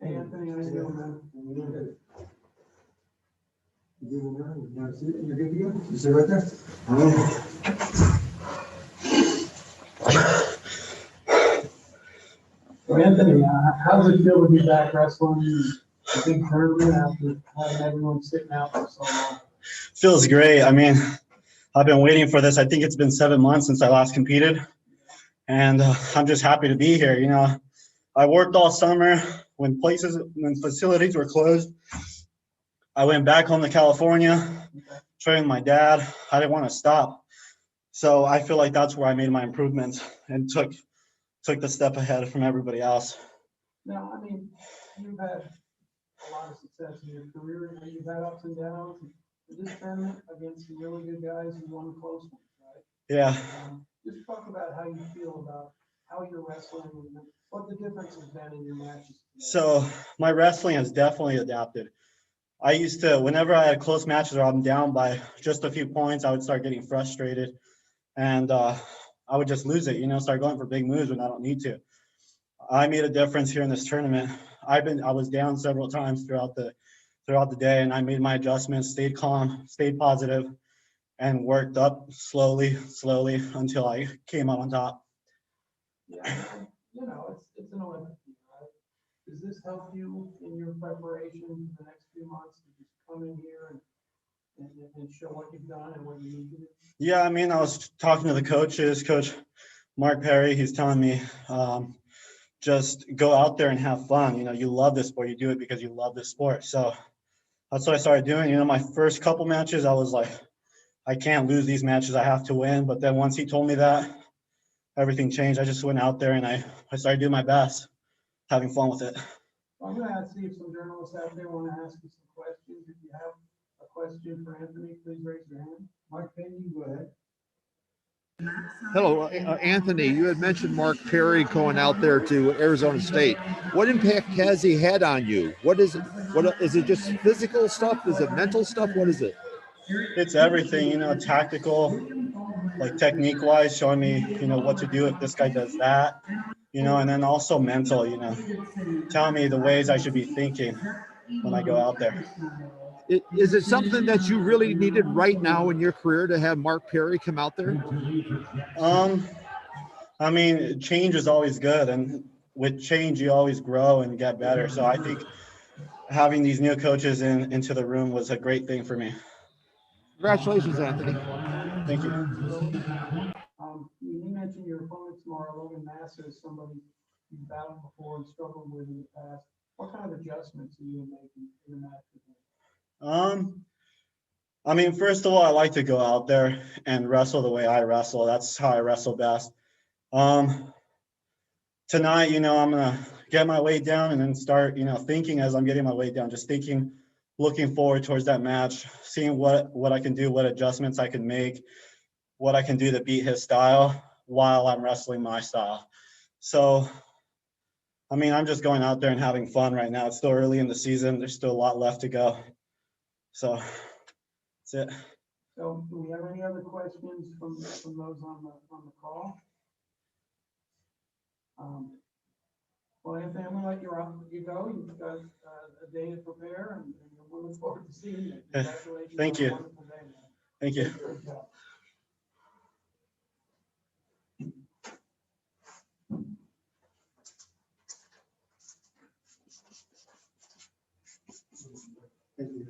Speaker 1: Hey, Anthony, how you doing, man?
Speaker 3: You're good to go? You sit right there?
Speaker 1: So Anthony, how does it feel to be back wrestling a big tournament after having everyone sitting out for so long?
Speaker 15: Feels great. I mean, I've been waiting for this. I think it's been 7 months since I last competed, and I'm just happy to be here. You know, I worked all summer when facilities were closed. I went back home to California, trained my dad. I didn't want to stop. So I feel like that's where I made my improvements and took the step ahead from everybody else.
Speaker 1: Now, I mean, you've had a lot of success in your career, and you've had ups and downs. This tournament against some really good guys who won close ones, right?
Speaker 15: Yeah.
Speaker 1: Just talk about how you feel about how you're wrestling and what the difference has been in your matches.
Speaker 15: So my wrestling has definitely adapted. I used to, whenever I had close matches or I'm down by just a few points, I would start getting frustrated, and I would just lose it, you know, start going for big moves when I don't need to. I made a difference here in this tournament. I was down several times throughout the day, and I made my adjustments, stayed calm, stayed positive, and worked up slowly until I came out on top.
Speaker 1: Yeah, you know, it's an Olympic team, right? Does this help you in your preparation for the next few months to just come in here and show what you've done and what you need to do?
Speaker 15: Yeah, I mean, I was talking to the coaches, Coach Mark Perry. He's telling me, just go out there and have fun. You know, you love this sport. You do it because you love this sport. So that's what I started doing. You know, my first couple matches, I was like, I can't lose these matches. I have to win. But then once he told me that, everything changed. I just went out there and I started doing my best, having fun with it.
Speaker 1: Well, I'm gonna see if some journalists out there want to ask you some questions. If you have a question for Anthony, please raise your hand. Mike Payne, you go ahead.
Speaker 10: Hello, Anthony. You had mentioned Mark Perry going out there to Arizona State. What impact has he had on you? What is it? What is it? Just physical stuff? Is it mental stuff? What is it?
Speaker 15: It's everything, you know, tactical, like technique-wise, showing me, you know, what to do if this guy does that, you know, and then also mental, you know, telling me the ways I should be thinking when I go out there.
Speaker 10: Is it something that you really needed right now in your career to have Mark Perry come out there?
Speaker 15: I mean, change is always good, and with change, you always grow and get better. So I think having these new coaches into the room was a great thing for me.
Speaker 10: Congratulations, Anthony.
Speaker 15: Thank you.
Speaker 1: You mentioned your opponent tomorrow, Logan Massa, is somebody you've battled before and struggled with in the past. What kind of adjustments are you making in the match with him?
Speaker 15: I mean, first of all, I like to go out there and wrestle the way I wrestle. That's how I wrestle best. Tonight, you know, I'm gonna get my weight down and then start, you know, thinking as I'm getting my weight down, just thinking, looking forward towards that match, seeing what I can do, what adjustments I can make, what I can do to beat his style while I'm wrestling my style. So I mean, I'm just going out there and having fun right now. It's still early in the season. There's still a lot left to go. So that's it.
Speaker 1: So do we have any other questions from those on the call? Well, Anthony, I'm gonna let you go. You've got a day to prepare, and we look forward to seeing you. Congratulations.
Speaker 15: Thank
Speaker 1: on a
Speaker 15: you.
Speaker 1: wonderful day, man.
Speaker 15: Thank you.
Speaker 1: Great job.
Speaker 15: Thank you.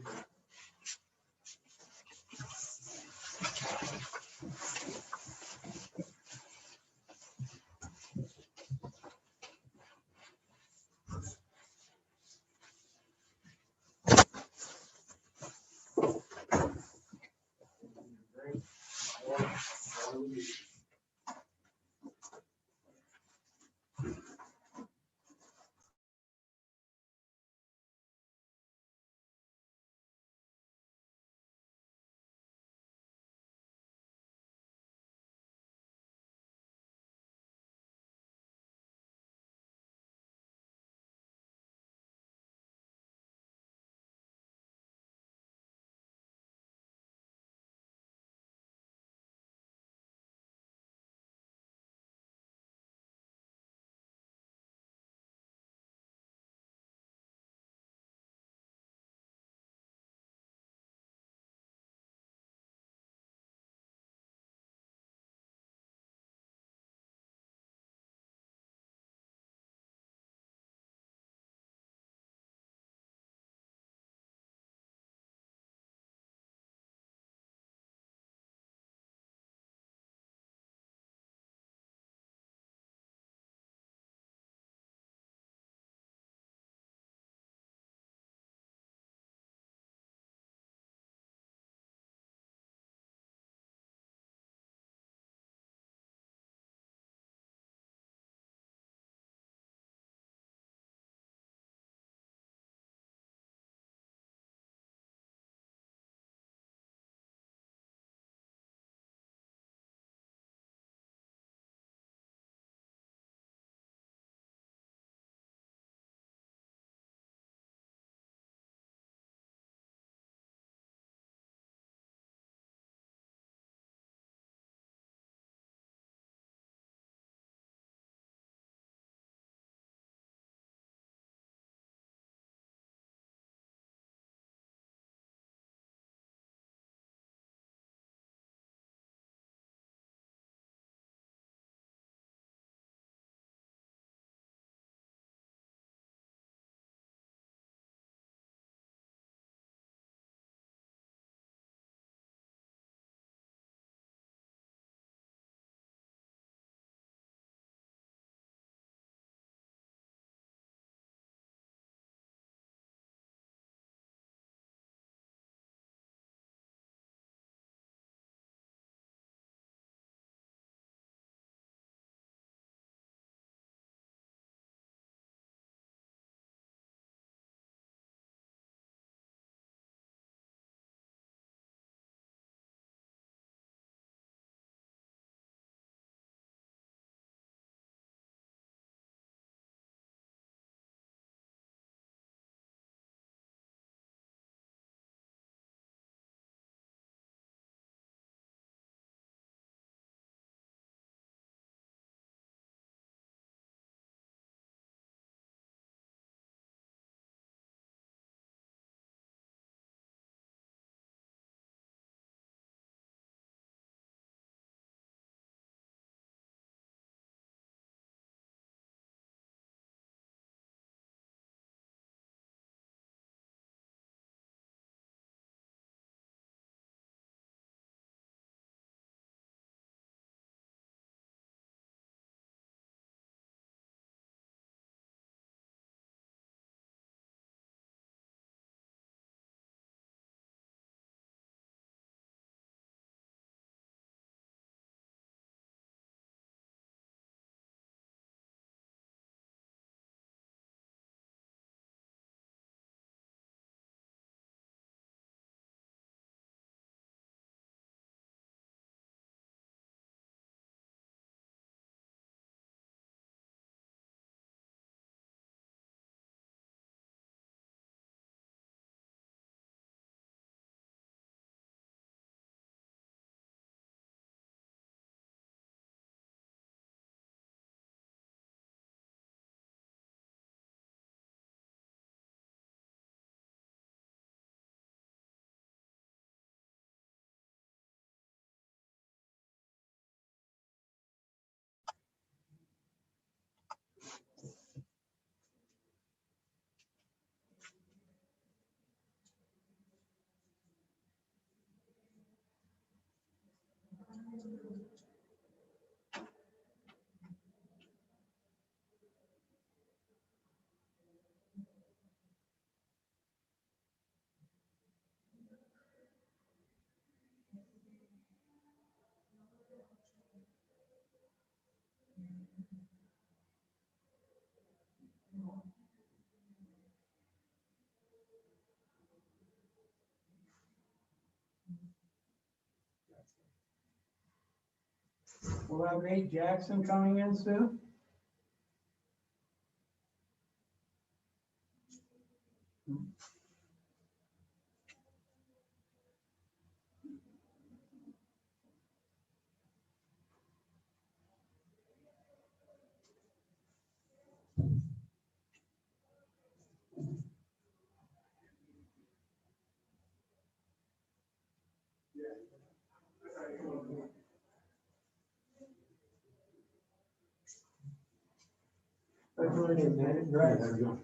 Speaker 1: We'll have Nate Jackson coming in soon.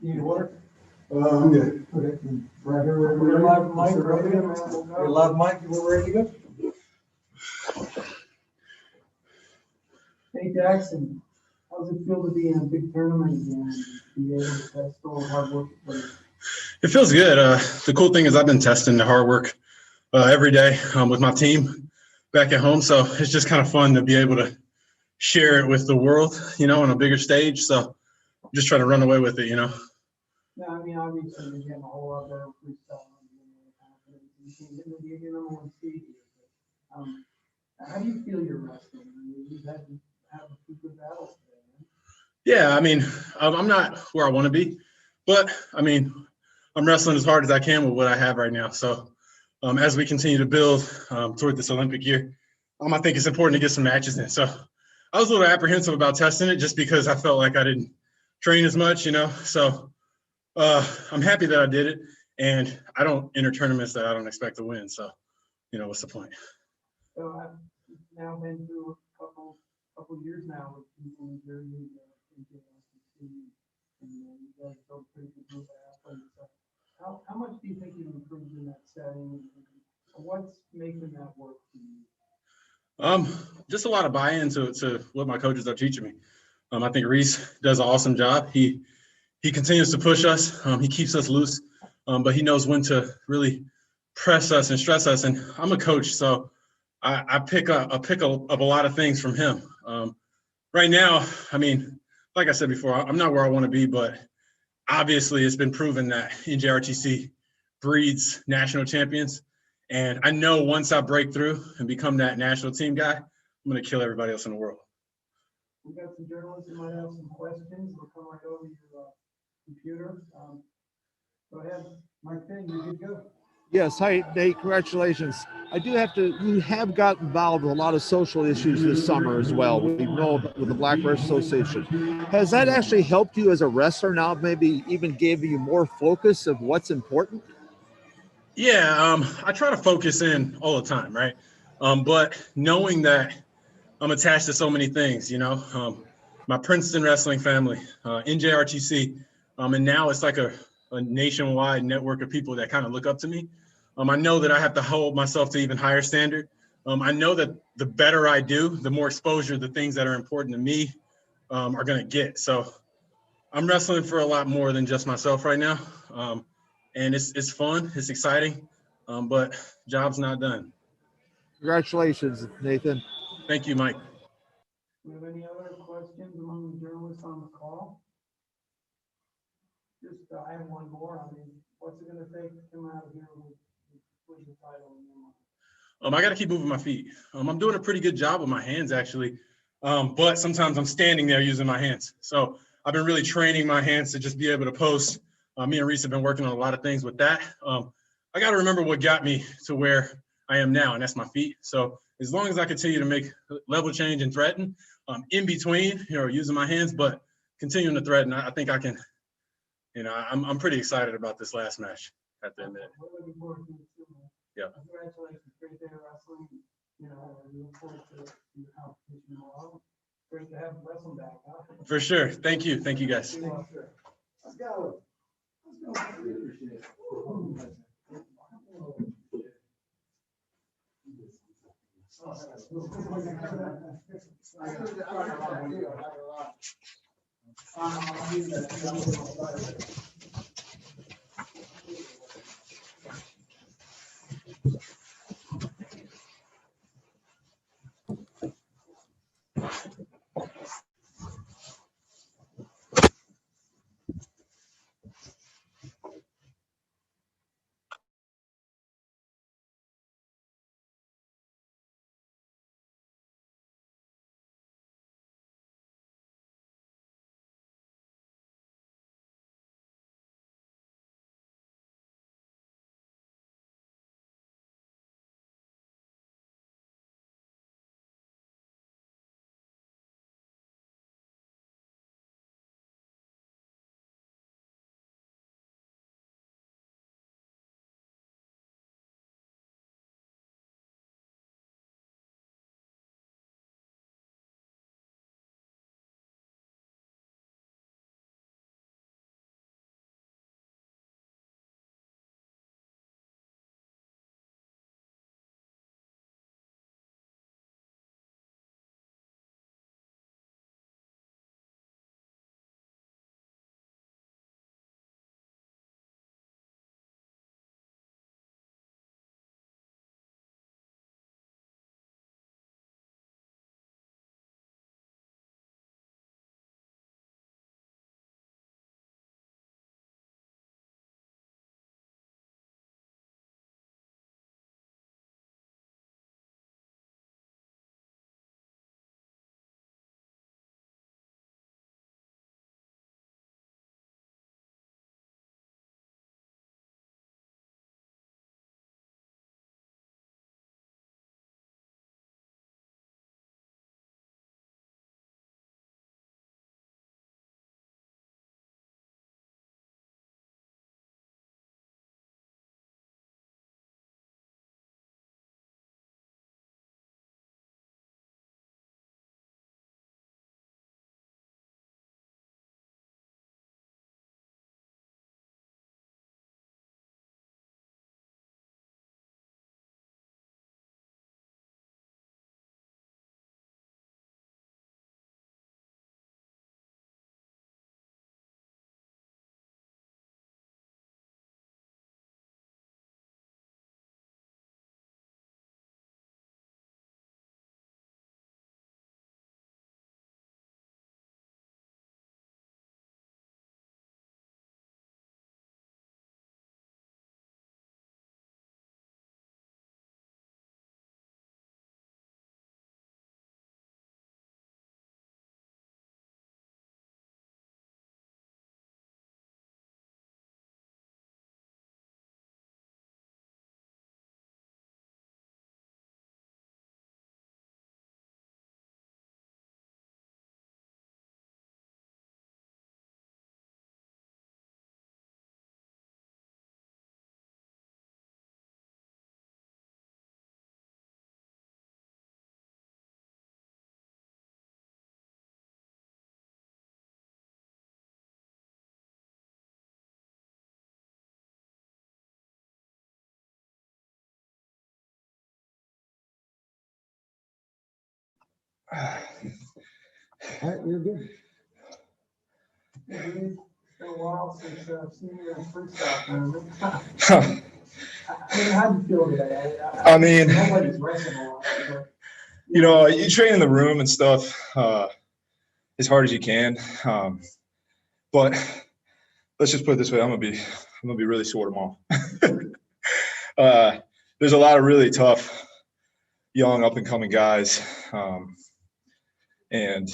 Speaker 3: You need water? I'm good. Okay. Right here, we're
Speaker 1: We're
Speaker 3: ready.
Speaker 1: live, Mike.
Speaker 3: We're ready. We're live, Mike. We're ready to go.
Speaker 1: Nate Jackson, how does it feel to be in a big tournament again and be able to test all the hard work?
Speaker 16: It feels good. The cool thing is I've been testing the hard work every day with my team back at home. So it's just kind of fun to be able to share it with the world, you know, on a bigger stage. So I'm just trying to run away with it, you know.
Speaker 1: Yeah, I mean, obviously you're getting a whole lot better freestyle. You can't get the number one seed here. But, how do you feel you're wrestling? I mean, you've had to have a few good battles today, man.
Speaker 16: Yeah, I mean, I'm not where I want to be, but I mean, I'm wrestling as hard as I can with what I have right now. So as we continue to build toward this Olympic year, I think it's important to get some matches in. So I was a little apprehensive about testing it just because I felt like I didn't train as much, you know. So I'm happy that I did it, and I don't enter tournaments that I don't expect to win. So, you know, what's the point?
Speaker 1: So I've now been through a couple years now with people in Jersey, and you guys built a pretty good group of athletes. So how much do you think you've improved in that setting? What's making that work for you?
Speaker 16: Just a lot of buy-in to what my coaches are teaching me. I think Reese does an awesome job. He continues to push us. He keeps us loose, but he knows when to really press us and stress us. And I'm a coach, so I pick up a lot of things from him. Right now, I mean, like I said before, I'm not where I want to be, but obviously it's been proven that NJRTC breeds national champions. And I know once I break through and become that national team guy, I'm going to kill everybody else in the world.
Speaker 1: We've got some journalists who might have some questions. They'll come right over your computer. Go ahead, Mike Finn, you good to go?
Speaker 10: Yes, hi Nate, congratulations. You have got involved with a lot of social issues this summer as well. We know with the Black Wrestling Association. Has that actually helped you as a wrestler now, maybe even gave you more focus of what's important?
Speaker 16: Yeah, I try to focus in all the time, right? But knowing that I'm attached to so many things, you know, my Princeton wrestling family, NJRTC, and now it's like a nationwide network of people that kind of look up to me. I know that I have to hold myself to even higher standard. I know that the better I do, the more exposure the things that are important to me are going to get. So I'm wrestling for a lot more than just myself right now. And it's fun, it's exciting, but job's not done.
Speaker 10: Congratulations, Nathan.
Speaker 16: Thank you, Mike.
Speaker 1: Do we have any other questions among the journalists on the call? Just, I have one more. I mean, what's it gonna take to come out of here with the title?
Speaker 16: I got to keep moving my feet. I'm doing a pretty good job with my hands, actually. But sometimes I'm standing there using my hands. So I've been really training my hands to just be able to post. Me and Reese have been working on a lot of things with that. I got to remember what got me to where I am now, and that's my feet. So as long as I continue to make level change and threaten in between, you know, using my hands, but continuing to threaten, I think I can, you know, I'm pretty excited about this last match at the end of it. Yeah.
Speaker 1: Congratulations, great day of wrestling. You know, we look forward to the competition tomorrow. Great to have wrestling back, huh?
Speaker 16: For sure. Thank you. Thank you, guys.
Speaker 3: Let's go. Let's go. All right, you're good. It's been a while since I've seen you in a freestyle tournament. I mean, how do you feel today?
Speaker 17: I mean,
Speaker 3: Nobody's wrestling a lot, but
Speaker 17: you know, you train in the room and stuff as hard as you can. But let's just put it this way: I'm gonna be really sore tomorrow. There's a lot of really tough, young, up and coming guys, and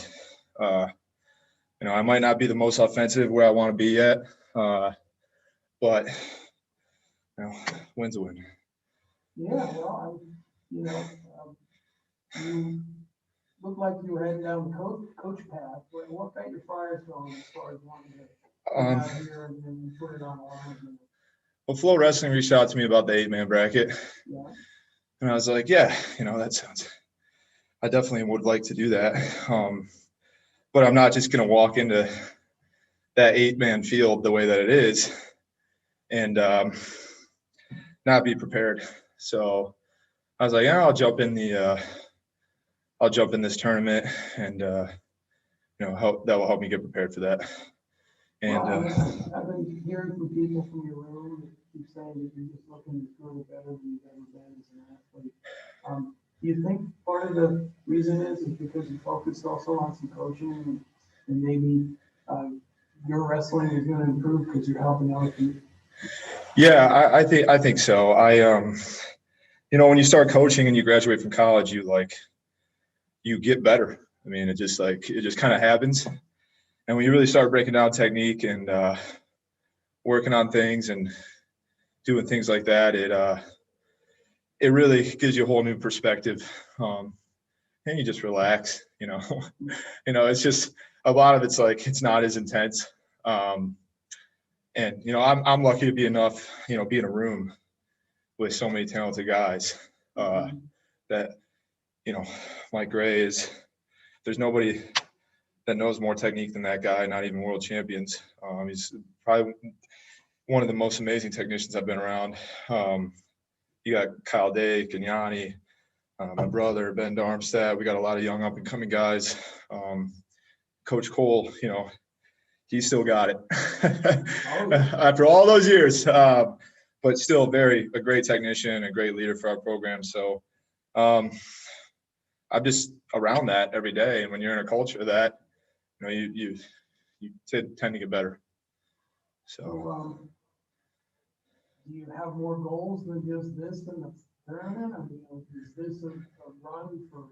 Speaker 17: you know, I might not be the most offensive where I want to be yet, but you know, win's a win.
Speaker 3: yeah, well, you know, you look like you were heading down the coach path. What got your fires going as far as wanting to get out here and put it on the line?
Speaker 17: Well, Flow Wrestling reached out to me about the 8-man bracket.
Speaker 3: Yeah.
Speaker 17: And I was like, yeah, you know, I definitely would like to do that. But I'm not just going to walk into that 8-man field the way that it is and not be prepared. So I was like, yeah, I'll jump in the I'll jump in this tournament and, that will help me get prepared for that. And
Speaker 3: I've been hearing from people from your room that keep saying that you're just looking as good or better than you've ever been as an athlete. Do you think part of the reason is because you focused also on some coaching and maybe your wrestling is going to improve because you're helping other people?
Speaker 17: yeah, I think so. When you start coaching and you graduate from college, you get better. I mean, it just kind of happens. And when you really start breaking down technique and working on things and doing things like that, it really gives you a whole new perspective. And you just relax, it's just a lot of it's not as intense. And I'm lucky to be enough, be in a room with so many talented guys that, Mike Gray there's nobody that knows more technique than that guy, not even world champions. He's probably one of the most amazing technicians I've been around. You got Kyle Day, Kenyani, my brother, Ben Darmstadt. We got a lot of young up and coming guys. Coach Cole, he still got it after all those years, but still a great technician, a great leader for our program. So I'm just around that every day. And when you're in a culture that, you tend to get better. So
Speaker 3: do you have more goals than just this in the tournament? I mean, is this a run for?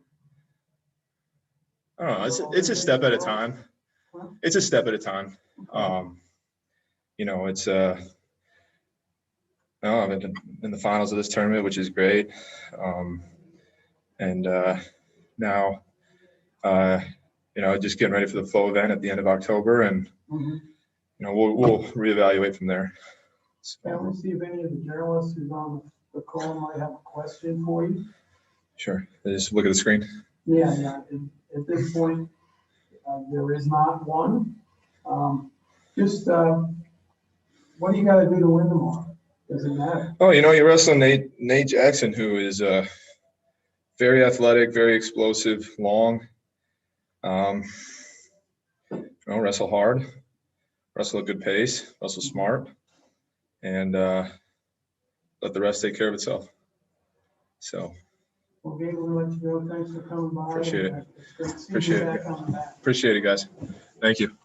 Speaker 17: I don't know. It's a step at a time. It's a step at a time. I'm in the finals of this tournament, which is great. And now, just getting ready for the flow event at the end of October, and we'll reevaluate from there.
Speaker 3: Can we see if any of the journalists who's on the call might have a question for you?
Speaker 17: Sure. Just look at the screen.
Speaker 3: Yeah. At this point, there is not one. What do you got to do to win tomorrow? Does it matter?
Speaker 17: Oh, you're wrestling Nate Jackson, who is very athletic, very explosive, long. Wrestle hard, wrestle a good pace, wrestle smart, and let the rest take care of itself. So.
Speaker 3: Well, Gabe, we'll let you go. Thanks for coming by.
Speaker 17: Appreciate it.
Speaker 3: It's great seeing
Speaker 17: Appreciate
Speaker 3: you
Speaker 17: it.
Speaker 3: back on the mat.
Speaker 17: Appreciate it, guys. Thank you.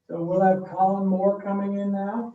Speaker 3: So we'll have Colin Moore coming in now.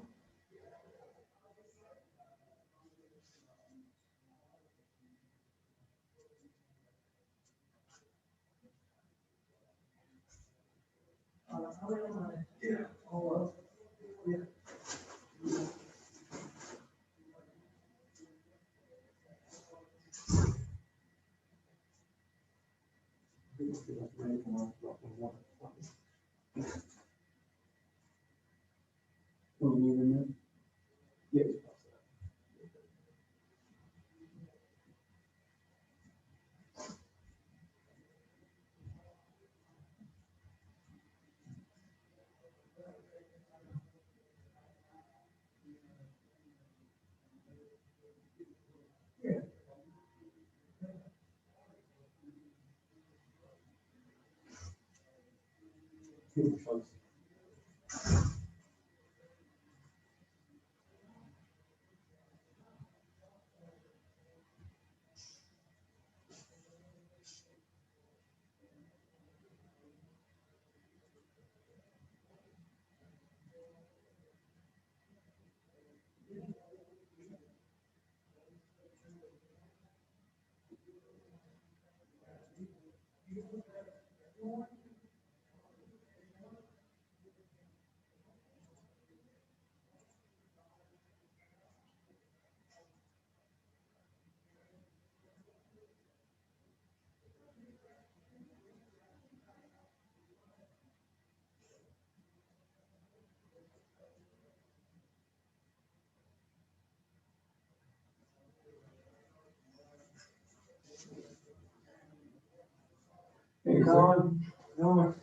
Speaker 3: Hey, Colin. Your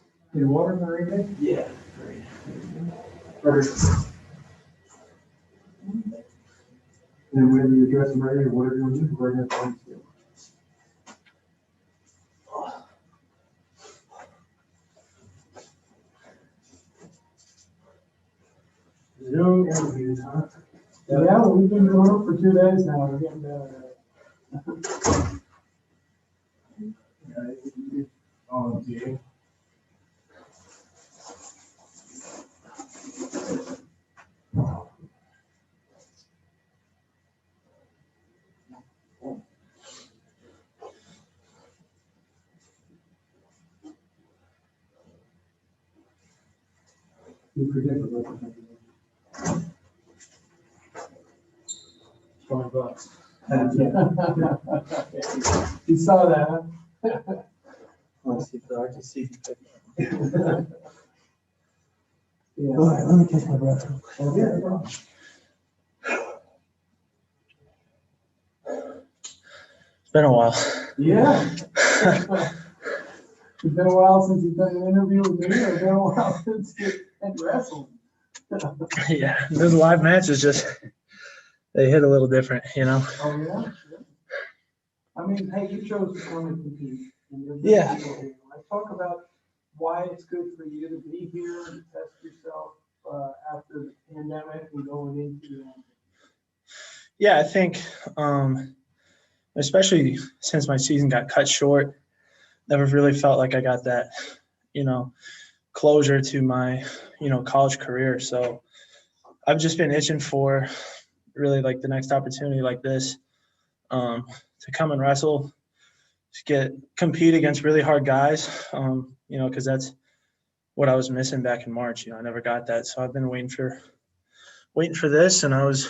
Speaker 3: water ready? Yeah. Perfect. And whether you dress them ready or whatever you want to do, we're going to have to do. Zoom interviews, huh? Yeah, well, we've been doing it for 2 days now. We're getting better at it. Oh, yeah. You forget what $20. You saw that, huh? Let's see if I can see. Yeah. All right, let me catch my breath. Yeah.
Speaker 18: It's been a while.
Speaker 3: Yeah. It's been a while since you've done an interview with me, or it's been a while since you had wrestled.
Speaker 18: Yeah, those live matches just, they hit a little different, you know?
Speaker 3: Oh, yeah? I mean, hey, you chose to come and compete. And you're
Speaker 18: Yeah.
Speaker 3: here. Let's talk about why it's good for you to be here and test yourself after the pandemic and going into that.
Speaker 18: Yeah, I think, especially since my season got cut short, never really felt like I got that, you know, closure to my, you know, college career. So I've just been itching for really like the next opportunity like this, to come and wrestle, to compete against really hard guys, you know, because that's what I was missing back in March. You know, I never got that. So I've been waiting for this, and I was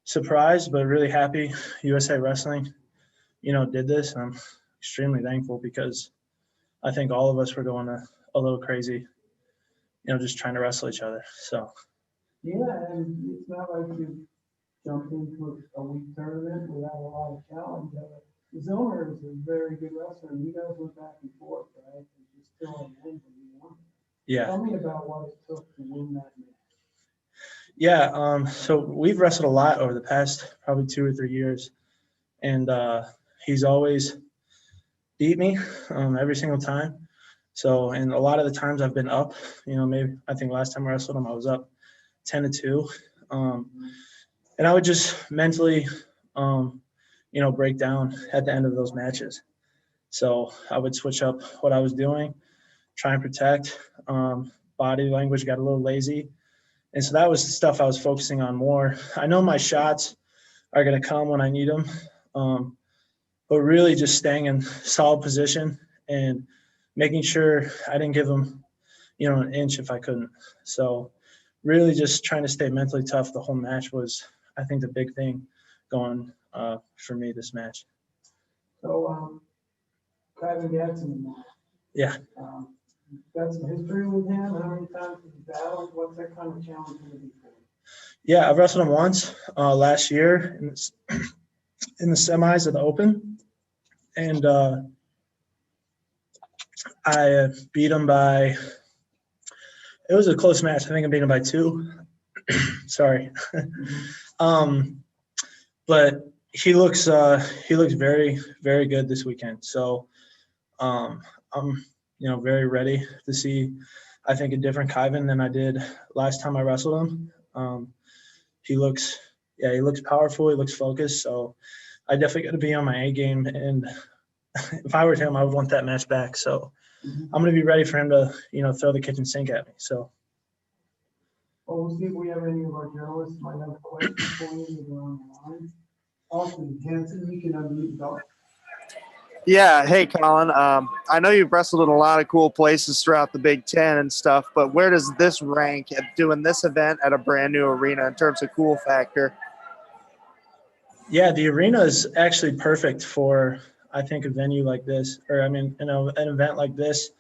Speaker 18: surprised, but really happy USA Wrestling, you know, did this. And I'm extremely thankful because I think all of us were going a little crazy, you know, just trying to wrestle each other. So.
Speaker 3: Yeah, and it's not like you jumped into a weak tournament without a lot of challenge. Zillmer is a very good wrestler, and you guys went back and forth, right? And you still in the end, but you won.
Speaker 18: Yeah.
Speaker 3: Tell me about what it took to win that match.
Speaker 18: Yeah, so we've wrestled a lot over the past probably 2 or 3 years, and he's always beat me every single time. So, and a lot of the times I've been up, you know, maybe I think last time I wrestled him, I was up 10-2. And I would just mentally, you know, break down at the end of those matches. So I would switch up what I was doing try and protect. Body language got a little lazy. And so that was the stuff I was focusing on more. I know my shots are going to come when I need them, but really just staying in solid position and making sure I didn't give them, an inch if I couldn't. So really just trying to stay mentally tough the whole match was, I think, the big thing going for me this match.
Speaker 3: So, Kevin Gadsden,
Speaker 18: Yeah.
Speaker 3: got some history with him. How many times have you battled? What's that kind of challenge going to be for you?
Speaker 18: Yeah, I've wrestled him once last year in the semis of the Open. And I beat him by, it was a close match. I think I beat him by 2. Sorry. But he looks very, very good this weekend. So I'm, very ready to see, I think, a different Kyvan than I did last time I wrestled him. He looks powerful. He looks focused. So I definitely got to be on my A game. And if I were him, I would want that match back. So I'm going to be ready for him to, throw the kitchen sink at me. So.
Speaker 3: Well, we'll see if we have any of our journalists might have a question for you if you're on the line. Austin Hanson, you can unmute yourself.
Speaker 19: Yeah. Hey, Colin. I know you've wrestled in a lot of cool places throughout the Big Ten and stuff, but where does this rank at doing this event at a brand new arena in terms of cool factor?
Speaker 18: Yeah, the arena is actually perfect for, I think, a venue like this, or an event like this.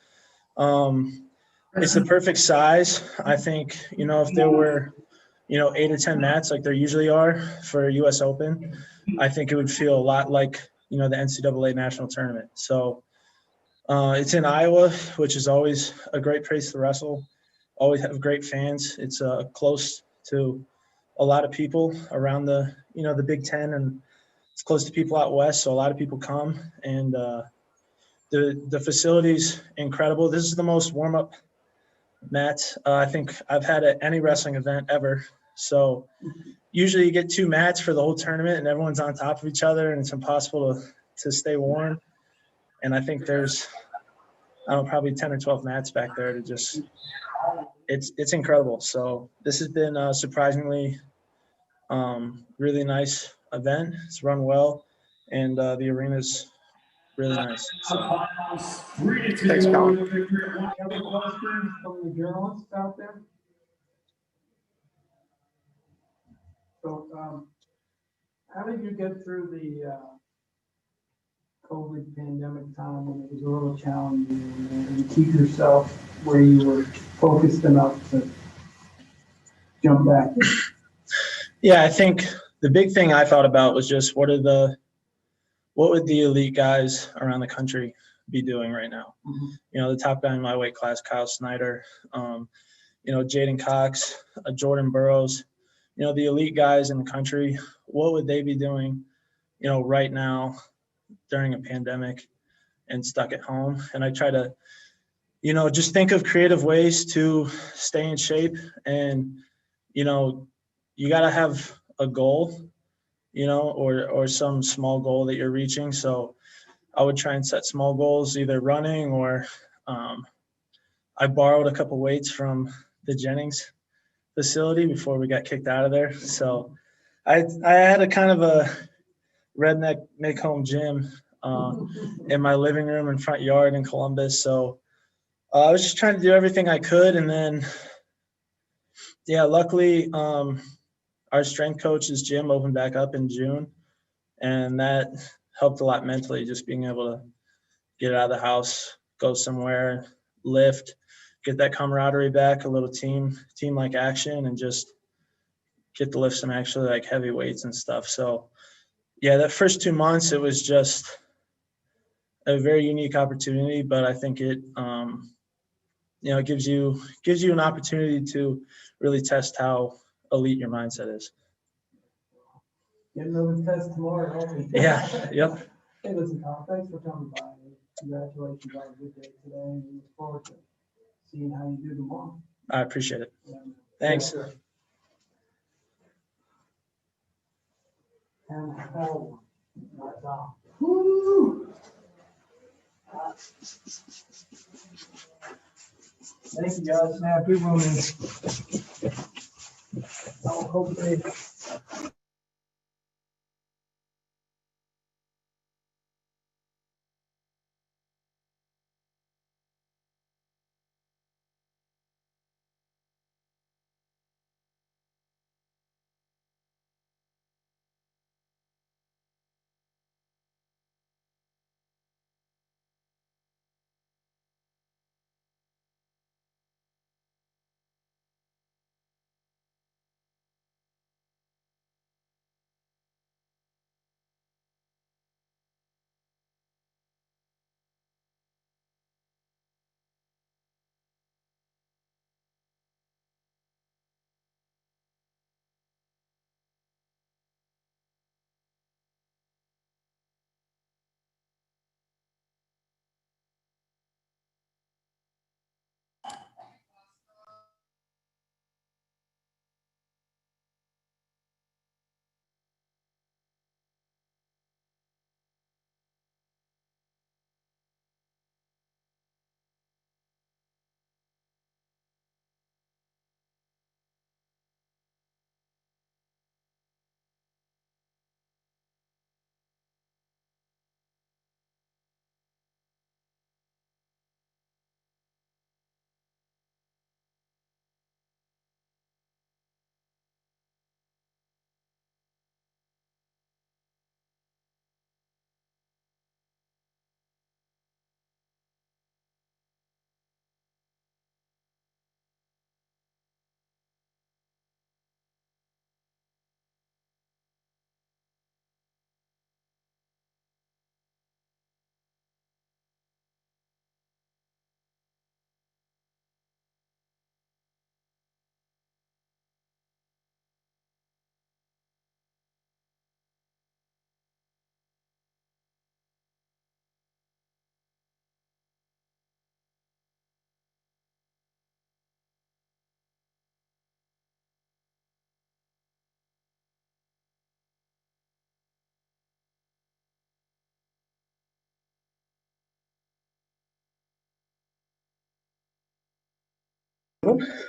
Speaker 18: It's the perfect size. I think, if there were, 8 or 10 mats like there usually are for a U.S. Open, I think it would feel a lot like, the NCAA national tournament. So it's in Iowa, which is always a great place to wrestle. Always have great fans. It's close to a lot of people around the, the Big Ten, and it's close to people out west. So a lot of people come, and the facility's incredible. This is the most warm-up mat I think I've had at any wrestling event ever. So usually you get 2 mats for the whole tournament, and everyone's on top of each other, and it's impossible to stay warm. And I think there's, probably 10 or 12 mats back there to just, it's incredible. So this has been surprisingly really nice event. It's run well, and the arena's really nice. So.
Speaker 19: Thanks, Colin.
Speaker 3: Any other questions from the journalists out there? So, how did you get through the COVID pandemic time when it was a little challenging, and keep yourself where you were focused enough to jump back?
Speaker 18: Yeah, I think the big thing I thought about was just what would the elite guys around the country be doing right now? The top guy in my weight class, Kyle Snyder, Jaden Cox, Jordan Burroughs, the elite guys in the country, what would they be doing, right now during a pandemic and stuck at home? And I try to, just think of creative ways to stay in shape. And, you got to have a goal, or some small goal that you're reaching. So I would try and set small goals, either running or I borrowed a couple weights from the Jennings facility before we got kicked out of there. So I had a kind of a redneck make home gym in my living room and front yard in Columbus. So I was just trying to do everything I could. And then, luckily our strength coach's gym opened back up in June, and that helped a lot mentally, just being able to get out of the house, go somewhere, lift, get that camaraderie back, a little team-like action, and just get to lift some actually like heavy weights and stuff. So that first 2 months, it was just a very unique opportunity, but I think it, it gives you an opportunity to really test how elite your mindset is.
Speaker 3: Get another test tomorrow, don't we?
Speaker 18: Yeah, yep.
Speaker 3: Hey, listen, Kyle, thanks for coming by. Congratulations on a good day today. We look forward to seeing how you do tomorrow.
Speaker 18: I appreciate it. Thanks.
Speaker 3: Yes, and that's all. Woo! Thank you, guys. Snap, we will. I hope they.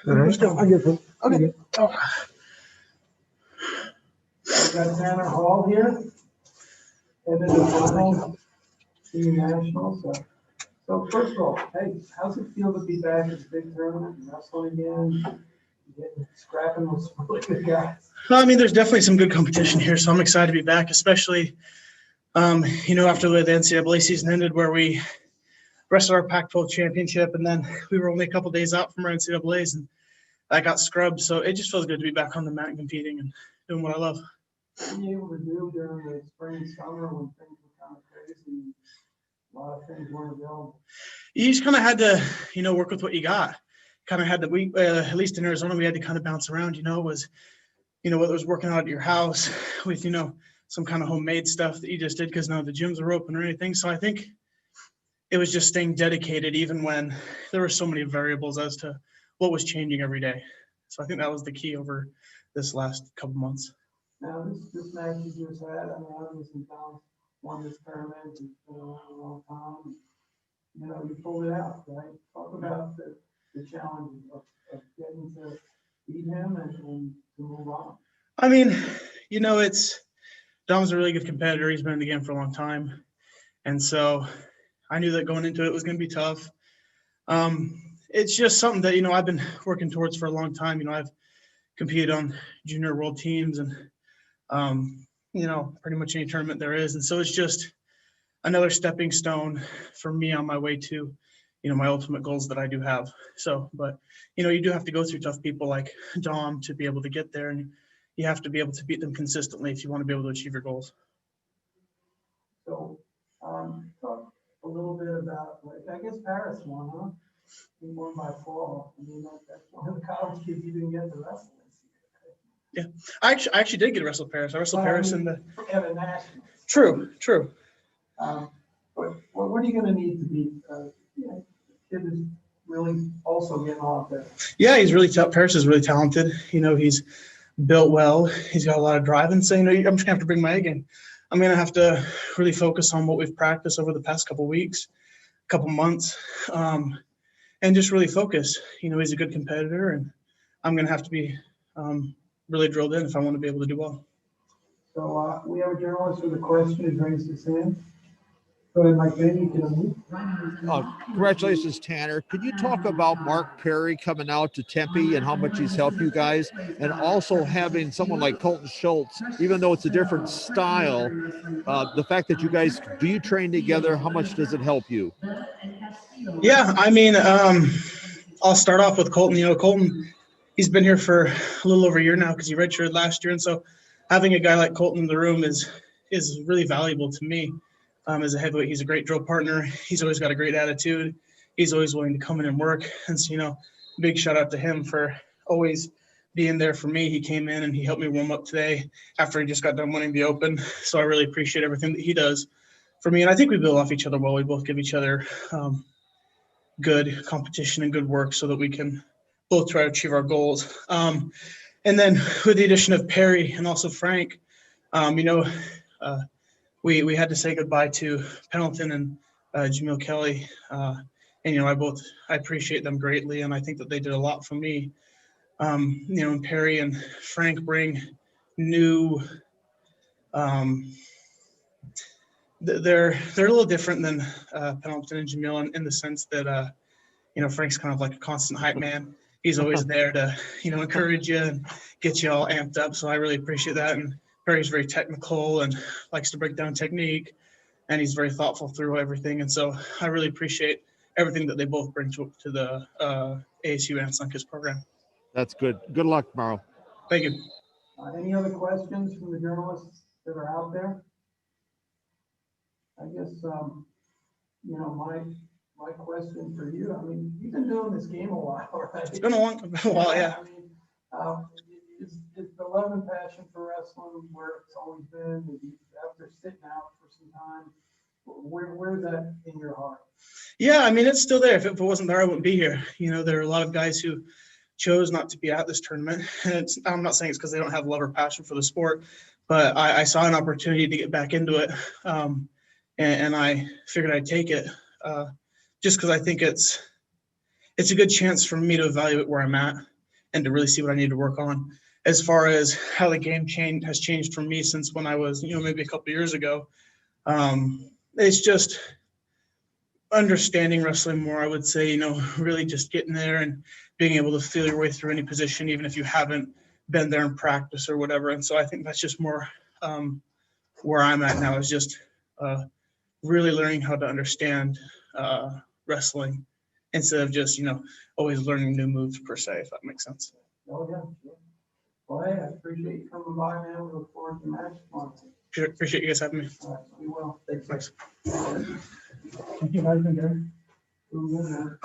Speaker 1: Let's go. I get it.
Speaker 3: Okay. We got Tanner Hall here. And then the final senior national. So first of all, hey, how's it feel to be back at the big tournament and wrestling again? Getting scrapping with some really good guys.
Speaker 18: Well, I mean, there's definitely some good competition here, so I'm excited to be back, especially, after the way the NCAA season ended, where we wrestled our Pac-12 championship, and then we were only a couple days out from our NCAAs, and I got scrubbed. So it just feels good to be back on the mat and competing and doing what I love.
Speaker 3: What were you able to do during the spring and summer when things were kind of crazy? A lot of things weren't available.
Speaker 18: You just kind of had to, work with what you got. Kind of had to, at least in Arizona, we had to kind of bounce around, whether it was working out at your house with, some kind of homemade stuff that you just did because none of the gyms were open or anything. So I think it was just staying dedicated even when there were so many variables as to what was changing every day. So I think that was the key over this last couple months.
Speaker 3: Now, this match you just had, I mean, obviously Tom won this tournament, it's been around a long time. You pulled it out, right? Talk about the challenge of getting to beat him and to move on.
Speaker 18: I mean, Dom's a really good competitor. He's been in the game for a long time. And so I knew that going into it was going to be tough. It's just something that, I've been working towards for a long time. I've competed on junior world teams and, pretty much any tournament there is. And so it's just another stepping stone for me on my way to, my ultimate goals that I do have. So, but, you do have to go through tough people like Dom to be able to get there, and you have to be able to beat them consistently if you want to be able to achieve your goals.
Speaker 3: So, talk a little bit about, I guess Paris won, huh? He won by fall. I mean, that's one of the college kids you didn't get to wrestle.
Speaker 18: Yeah, I actually did get to wrestle Paris. I wrestled Paris in the.
Speaker 3: At a national.
Speaker 18: True.
Speaker 3: But what are you going to need to be? Kid is really also getting off there.
Speaker 18: Yeah, he's really tough. Paris is really talented. He's built well. He's got a lot of drive. And so, I'm just gonna have to bring my A game. I'm gonna have to really focus on what we've practiced over the past couple weeks, couple months, and and just really focus. He's a good competitor, and I'm going to have to be really drilled in if I want to be able to do well.
Speaker 3: So we have a journalist with a question who's raised his hand. Go ahead, Mike. Maybe you can.
Speaker 10: Congratulations, Tanner. Could you talk about Mark Perry coming out to Tempe and how much he's helped you guys, and also having someone like Colton Schultz, even though it's a different style, the fact that you guys do train together, how much does it help you?
Speaker 18: Yeah, I mean, I'll start off with Colton. Colton, he's been here for a little over a year now because he redshirted last year, and so having a guy like Colton in the room is really valuable to me. As a heavyweight, he's a great drill partner. He's always got a great attitude. He's always willing to come in and work. And so, big shout out to him for always being there for me. He came in and he helped me warm up today after he just got done winning the Open. So I really appreciate everything that he does for me. And I think we build off each other well. We both give each other good competition and good work so that we can both try to achieve our goals. And then with the addition of Perry and also Frank, we had to say goodbye to Pendleton and Jamil Kelly. And I appreciate them greatly. And I think that they did a lot for me. And Perry and Frank bring new, they're a little different than Pendleton and Jamil in the sense that, Frank's kind of like a constant hype man. He's always there to, encourage you and get you all amped up. So I really appreciate that. And Perry's very technical and likes to break down technique, and he's very thoughtful through everything. And so I really appreciate everything that they both bring to the ASU and Sunkiss program.
Speaker 10: That's good. Good luck tomorrow.
Speaker 18: Thank you.
Speaker 3: Any other questions from the journalists that are out there? I guess, my question for you, I mean, you've been doing this game a while, right?
Speaker 18: It's been a while, yeah.
Speaker 3: I mean, is the love and passion for wrestling where it's always been? After sitting out for some time, where's that in your heart?
Speaker 18: Yeah, I mean, it's still there. If it wasn't there, I wouldn't be here. There are a lot of guys who chose not to be at this tournament. And I'm not saying it's because they don't have love or passion for the sport, but I saw an opportunity to get back into it. And I figured I'd take it just because I think it's a good chance for me to evaluate where I'm at and to really see what I need to work on. As far as how the game has changed for me since when I was, maybe a couple of years ago, it's just understanding wrestling more, I would say, really just getting there and being able to feel your way through any position, even if you haven't been there in practice or whatever. And so I think that's just more where I'm at now, is just really learning how to understand wrestling instead of just, always learning new moves per se, if that makes sense.
Speaker 3: Oh, yeah. Sure. Well, hey, I appreciate you coming by, man. We look forward to the match tomorrow.
Speaker 18: Appreciate you guys having me.
Speaker 3: All right, we will.
Speaker 18: Thanks.
Speaker 3: Thank you, guys. Doing good, man.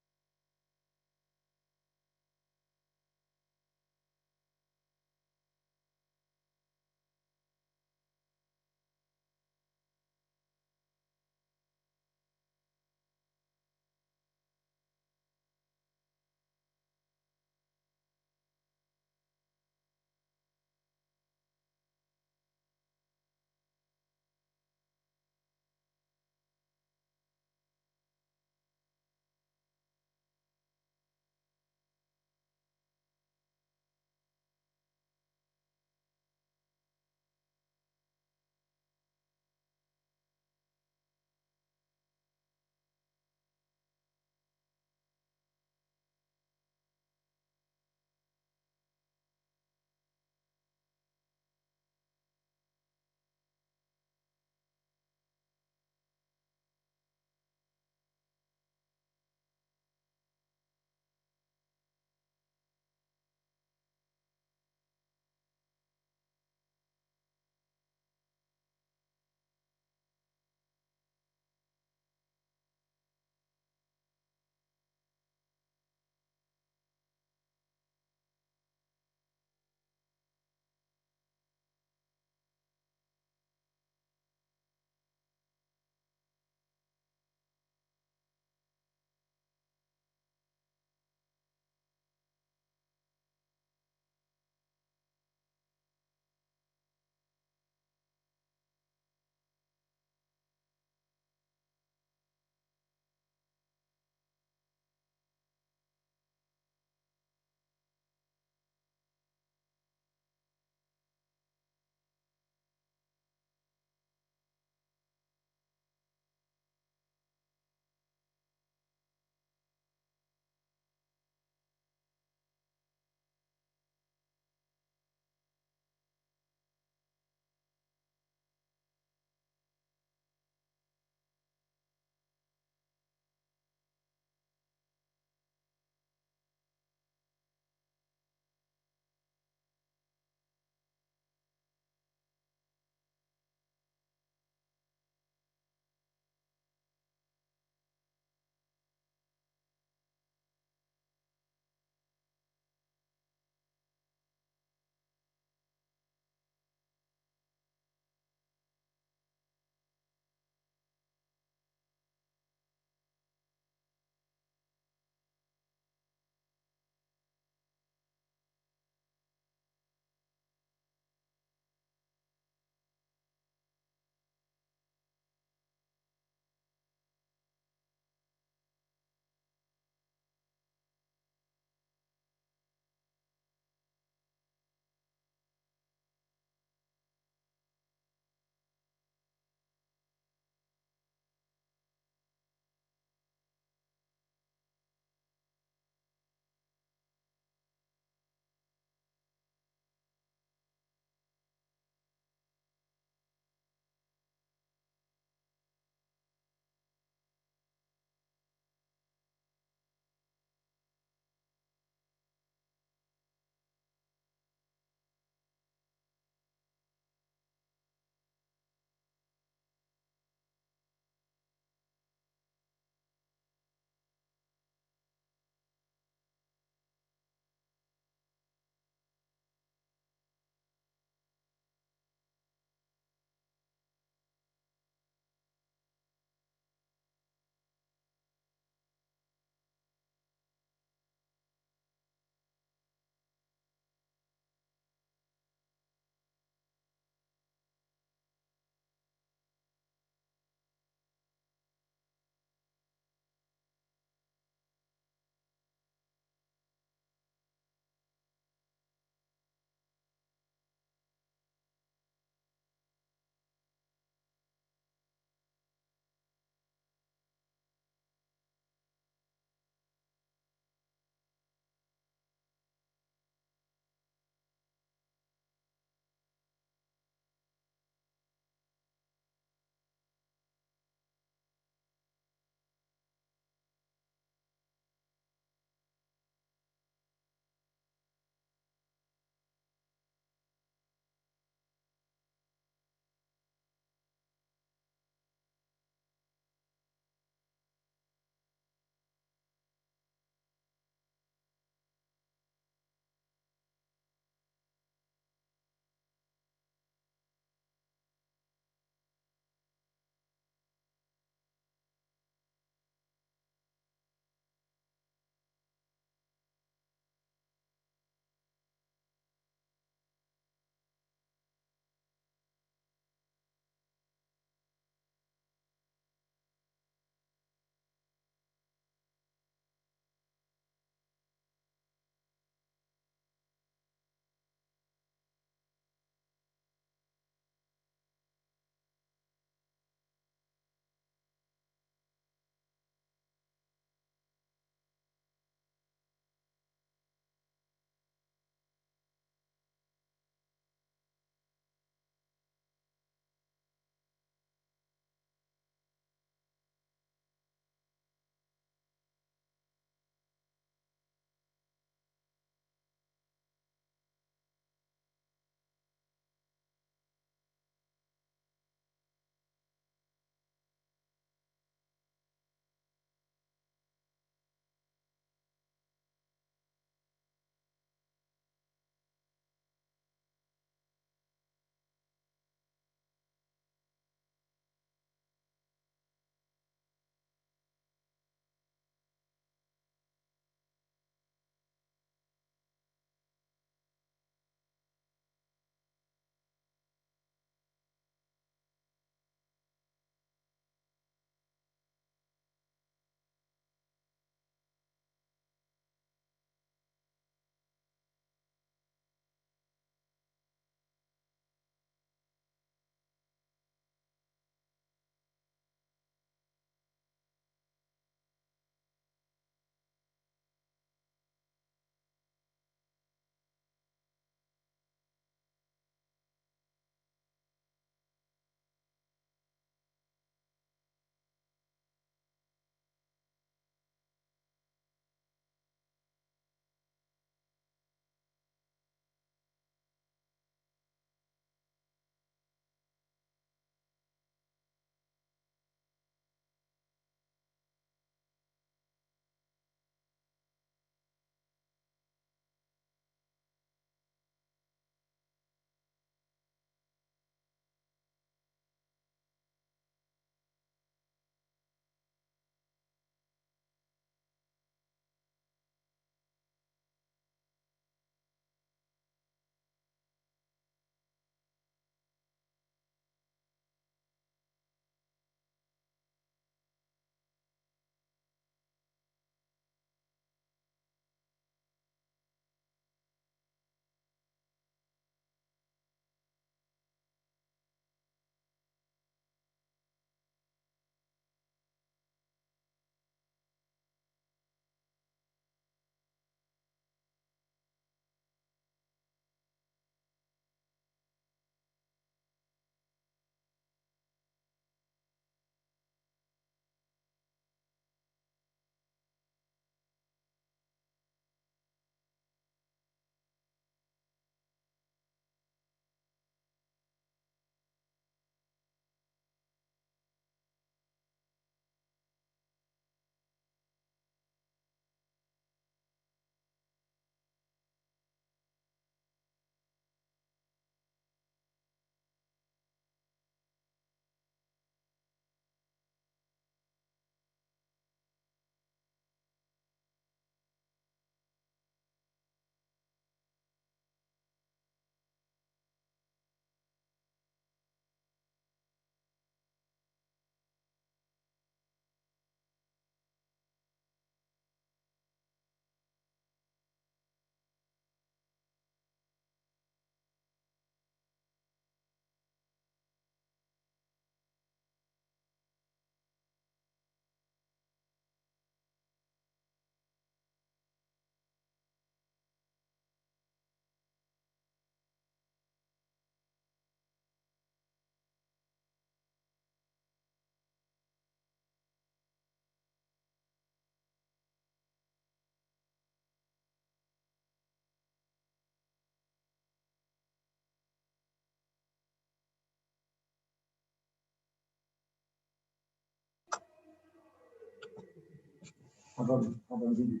Speaker 3: How about you?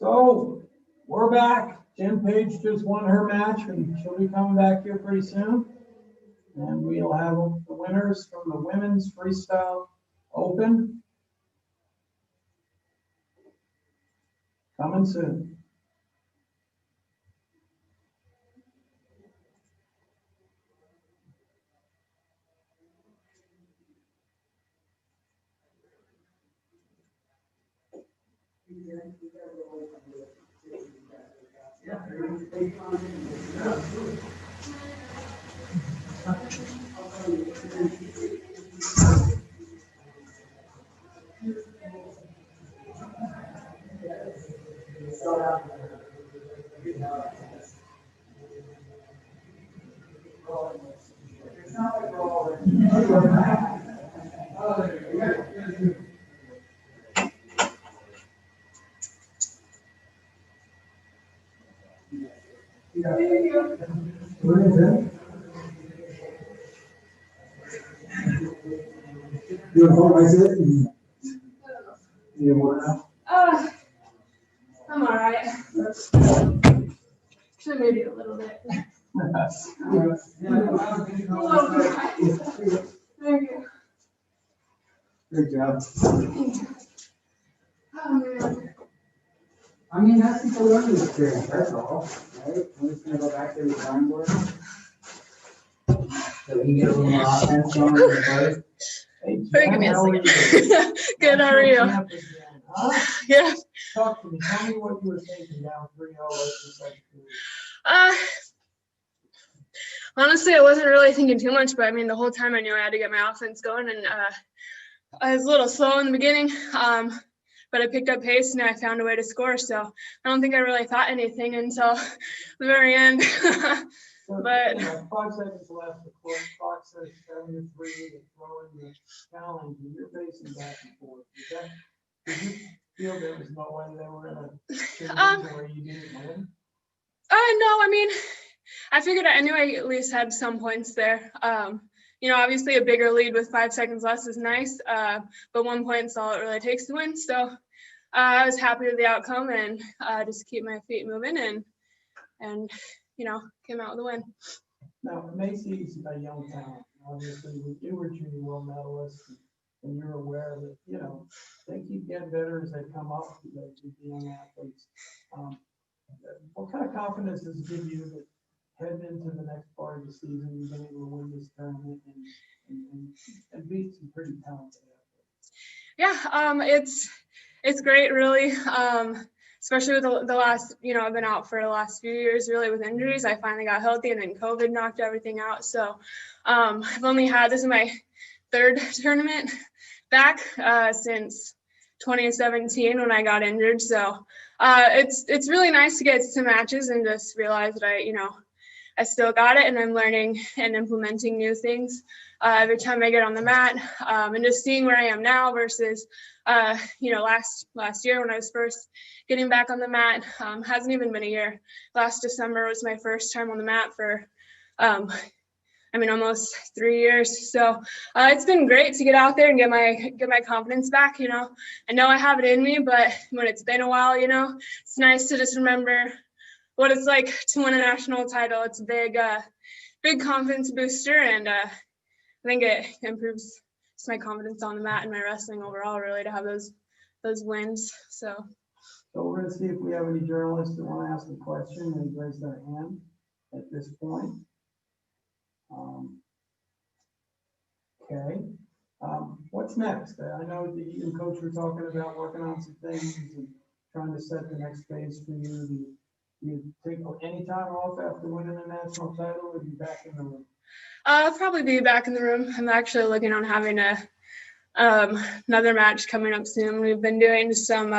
Speaker 3: So, we're back. Jen Page just won her match, and she'll be coming back here pretty soon. And we'll have the winners from the Women's Freestyle Open coming soon. You want to it? You want to?
Speaker 6: I'm all right. Actually, maybe a little bit. Thank you.
Speaker 3: Great job.
Speaker 6: Oh, man.
Speaker 4: I mean, that's just a learning experience, that's all, right? We're just gonna go back to the drawing board. So we get a little offense going in the first.
Speaker 6: Wait, give me a second. Good, how are you? Yeah.
Speaker 3: Talk to me. Tell me what you were thinking down 3-0 like you
Speaker 6: Honestly, I wasn't really thinking too much, but I mean, the whole time I knew I had to get my offense going, and I was a little slow in the beginning, but I picked up pace and I found a way to score. So I don't think I really thought anything until the very end. But
Speaker 3: 5 seconds left, the clock says 7-3, they're throwing the challenge, and you're facing back and forth. Did you feel there was no way they were gonna change it to where you didn't win?
Speaker 6: No, I mean, I figured I knew I at least had some points there. You know, obviously a bigger lead with 5 seconds less is nice, but 1 point is all it really takes to win. So I was happy with the outcome and just keep my feet moving and you know, came out with a win.
Speaker 3: Now, Macy's a young talent. Obviously, you were junior world medalist, and you're aware that, you know, they keep getting better as they come up, the young athletes. What kind of confidence does it give you that heading into the next part of the season, you've been able to win this tournament and beat some pretty talented athletes?
Speaker 6: Yeah, it's great, really. Especially with the last, you know, I've been out for the last few years, really, with injuries. I finally got healthy, and then COVID knocked everything out. So I've only had, this is my 3rd tournament back since 2017 when I got injured. So it's really nice to get some matches and just realize that I still got it, and I'm learning and implementing new things every time I get on the mat, and just seeing where I am now versus last year when I was first getting back on the mat. Hasn't even been a year. Last December was my first time on the mat for almost 3 years. So it's been great to get out there and get my confidence back. You know, I know I have it in me, but when it's been a while, it's nice to just remember what it's like to win a national title. It's a big confidence booster, and I think it improves just my confidence on the mat and my wrestling overall, really, to have those wins. So
Speaker 3: we're going to see if we have any journalists that want to ask a question and raise their hand at this point. Okay. What's next? I know that you and Coach were talking about working on some things and trying to set the next phase for you. Do you take any time off after winning a national title, or are you back in the room?
Speaker 6: I'll probably be back in the room. I'm actually looking on having another match coming up soon. We've been doing some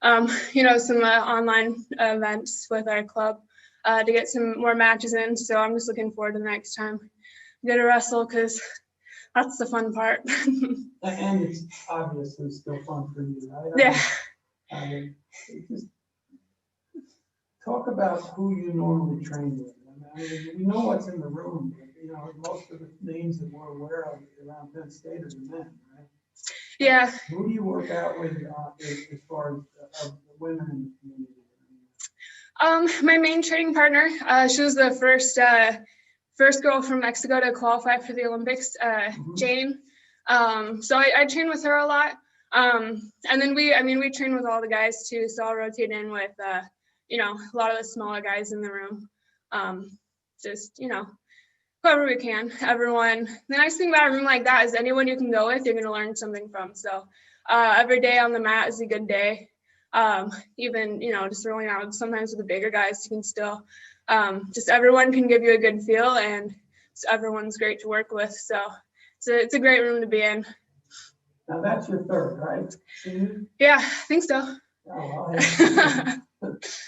Speaker 6: online events with our club to get some more matches in. So I'm just looking forward to the next time I get to wrestle, because that's the fun part.
Speaker 3: And it's obviously still fun for you, right?
Speaker 6: Yeah.
Speaker 3: Just talk about who you normally train with. I mean, we know what's in the room. you know, most of the names that we're aware of around Penn State are the men, right?
Speaker 6: Yeah.
Speaker 3: Who do you work out with as far as the women in the community?
Speaker 6: My main training partner, she was the first girl from Mexico to qualify for the Olympics, Jane. So I train with her a lot. And then we train with all the guys too. So I'll rotate in with, you know, a lot of the smaller guys in the room. Just, you know, whoever we can, everyone. The nice thing about a room like that is anyone you can go with, you're going to learn something from. So every day on the mat is a good day. Even, you know, just rolling out sometimes with the bigger guys, you can still, just everyone can give you a good feel, and everyone's great to work with. So it's a great room to be in.
Speaker 3: Now that's your third, right? Senior?
Speaker 6: Yeah, I think so.
Speaker 3: Oh, well, hey.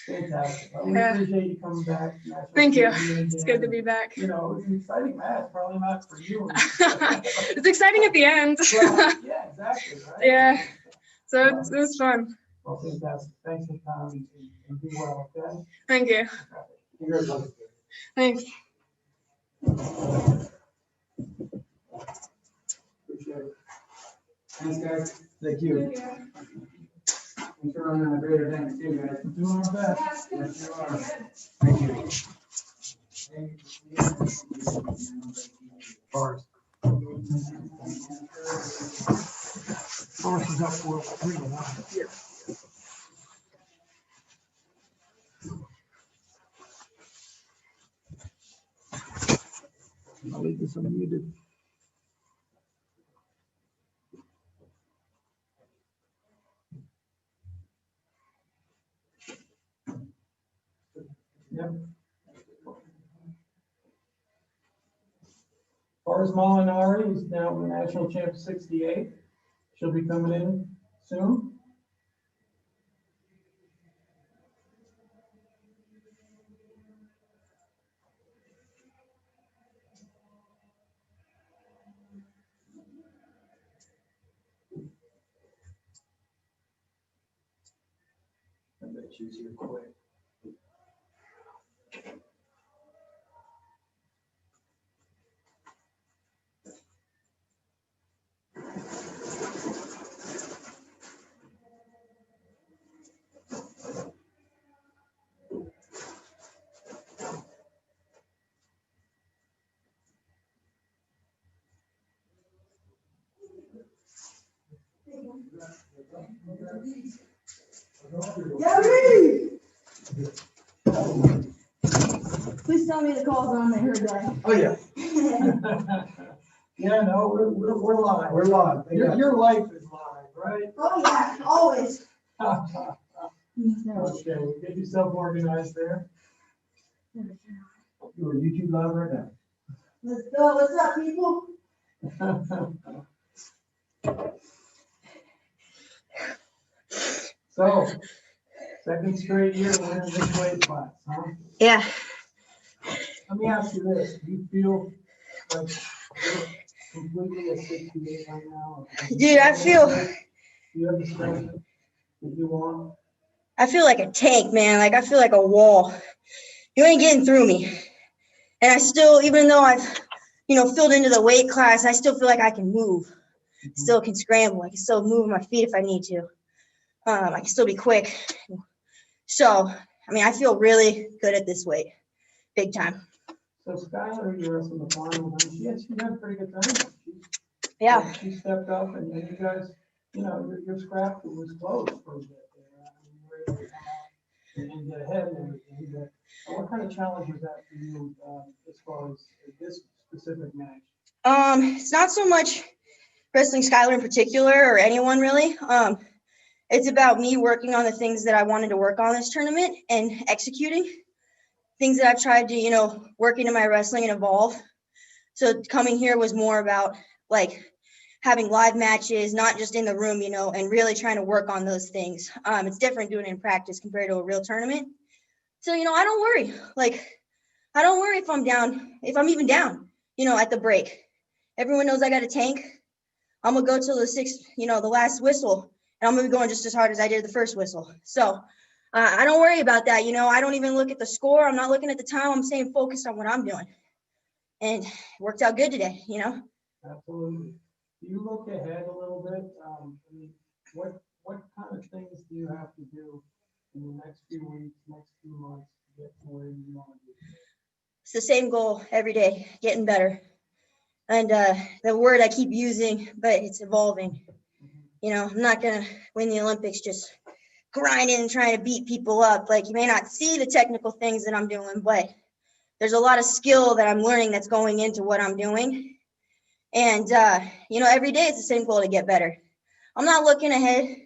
Speaker 3: Fantastic. Well, we appreciate you coming back.
Speaker 6: Thank you. It's good to be back.
Speaker 3: You know, it was an exciting match, probably not for you.
Speaker 6: It's exciting at the end.
Speaker 3: Well, yeah, exactly, right?
Speaker 6: Yeah. So it was fun.
Speaker 3: Well, fantastic. Thanks for coming and be well, okay?
Speaker 6: Thank you.
Speaker 3: Congratulations.
Speaker 6: Thanks.
Speaker 3: Appreciate it.
Speaker 4: Thanks, guys.
Speaker 3: Thank you.
Speaker 4: Thanks for running a great event too, guys.
Speaker 3: We're doing our best.
Speaker 4: Yes, you are. Thank you.
Speaker 3: Forrest. Forrest is up 4-3-1. Yeah. I'll leave this unmuted. Yep. Forrest Molinari is now the national champ 68. She'll be coming in soon. I bet she's here quick.
Speaker 5: Gabby! Please tell me the call's on. They heard that.
Speaker 3: Oh, yeah. Yeah, no, we're live. We're live. Your life is live, right?
Speaker 5: Oh, yeah, always.
Speaker 3: Okay, get yourself organized there. You're YouTube live right now.
Speaker 5: Let's go. What's up, people?
Speaker 3: So, second straight year winning this weight class, huh?
Speaker 5: Yeah.
Speaker 3: Let me ask you this, do you feel like you're completely at 68 right now?
Speaker 5: Dude, I feel.
Speaker 3: Do you have the strength that you want?
Speaker 5: I feel like a tank, man. Like I feel like a wall. You ain't getting through me. And I still, even though I've, you know, filled into the weight class, I still feel like I can move. Still can scramble. I can still move my feet if I need to. I can still be quick. So, I mean, I feel really good at this weight, big time.
Speaker 3: So Skylar, you're in the final, and she had a pretty good time.
Speaker 5: Yeah.
Speaker 3: She stepped up, and you guys, you know, your scrap was close for a bit there. I mean, you were able to come out and get ahead and everything. But what kind of challenge was that for you as far as this specific match?
Speaker 5: It's not so much wrestling Skylar in particular or anyone really. It's about me working on the things that I wanted to work on this tournament and executing things that I've tried to, you know, work into my wrestling and evolve. So coming here was more about like having live matches, not just in the room, you know, and really trying to work on those things. It's different doing it in practice compared to a real tournament. So, you know, I don't worry. Like, I don't worry if I'm down, if I'm even down, you know, at the break. Everyone knows I got a tank. I'm going to go till the sixth, you know, the last whistle. And I'm going to be going just as hard as I did the first whistle. So I don't worry about that. You know, I don't even look at the score. I'm not looking at the time. I'm staying focused on what I'm doing. and it worked out good today, you know?
Speaker 3: Absolutely. Do you look ahead a little bit? I mean, what kind of things do you have to do in the next few weeks, next few months to get to where you want to be?
Speaker 5: It's the same goal every day, getting better. And the word I keep using, but it's evolving. You know, I'm not going to win the Olympics just grinding and trying to beat people up. Like, you may not see the technical things that I'm doing, but there's a lot of skill that I'm learning that's going into what I'm doing. And, you know, every day it's the same goal to get better. I'm not looking ahead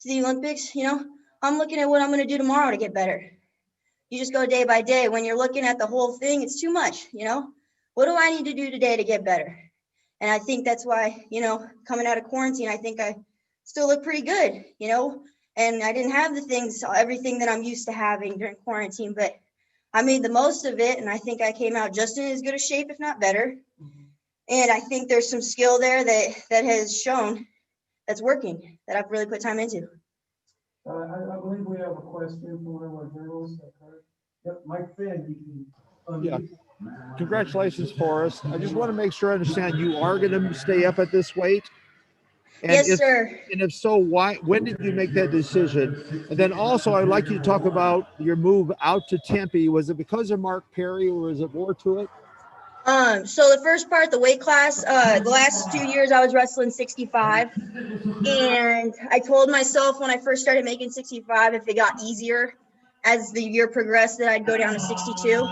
Speaker 5: to the Olympics, you know, I'm looking at what I'm going to do tomorrow to get better. You just go day by day. When you're looking at the whole thing, it's too much, you know? What do I need to do today to get better? And I think that's why, you know, coming out of quarantine, I think I still look pretty good, you know? And I didn't have the things, everything that I'm used to having during quarantine, but I made the most of it. And I think I came out just in as good a shape, if not better. And I think there's some skill there that has shown that's working, that I've really put time into.
Speaker 3: I believe we have a question from one of our journalists. Yep, Mike Finn, you can.
Speaker 10: Yeah. Congratulations, Forrest. I just want to make sure I understand you are going to stay up at this weight. And
Speaker 5: Yes,
Speaker 10: if,
Speaker 5: sir.
Speaker 10: And if so, why? When did you make that decision? And then also, I'd like you to talk about your move out to Tempe. Was it because of Mark Perry, or is it more to it?
Speaker 5: So the first part, the weight class, the last 2 years I was wrestling 65, and I told myself when I first started making 65, if it got easier as the year progressed, that I'd go down to 62.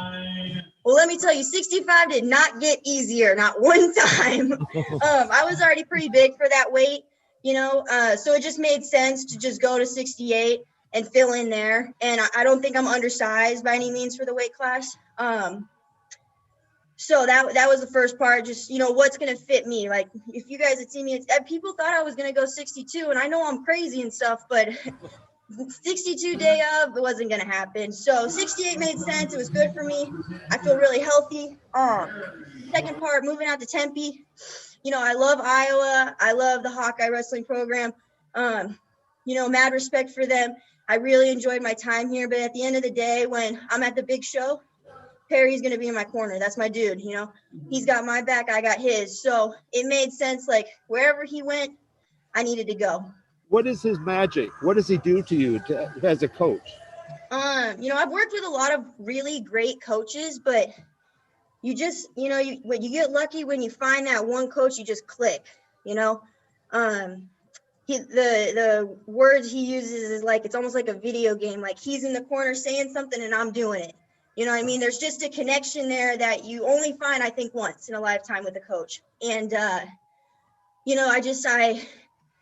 Speaker 5: Well, let me tell you, 65 did not get easier, not one time. I was already pretty big for that weight, you know, so it just made sense to just go to 68 and fill in there. And I don't think I'm undersized by any means for the weight class. So that was the first part, just, you know, what's going to fit me. Like, if you guys had seen me, people thought I was going to go 62, and I know I'm crazy and stuff, but 62 day of, it wasn't going to happen. So 68 made sense. It was good for me. I feel really healthy. Second part, moving out to Tempe. You know, I love Iowa. I love the Hawkeye wrestling program. You know, mad respect for them. I really enjoyed my time here, but at the end of the day, when I'm at the big show, Perry's going to be in my corner. That's my dude, you know. He's got my back, I got his. So it made sense, like, wherever he went, I needed to go.
Speaker 10: What is his magic? What does he do to you as a coach?
Speaker 5: You know, I've worked with a lot of really great coaches, but you just, you know, you get lucky when you find that one coach, you just click, you know. The words he uses is like, it's almost like a video game. Like, he's in the corner saying something and I'm doing it. You know what I mean? There's just a connection there that you only find, I think, once in a lifetime with a coach. And, you know, I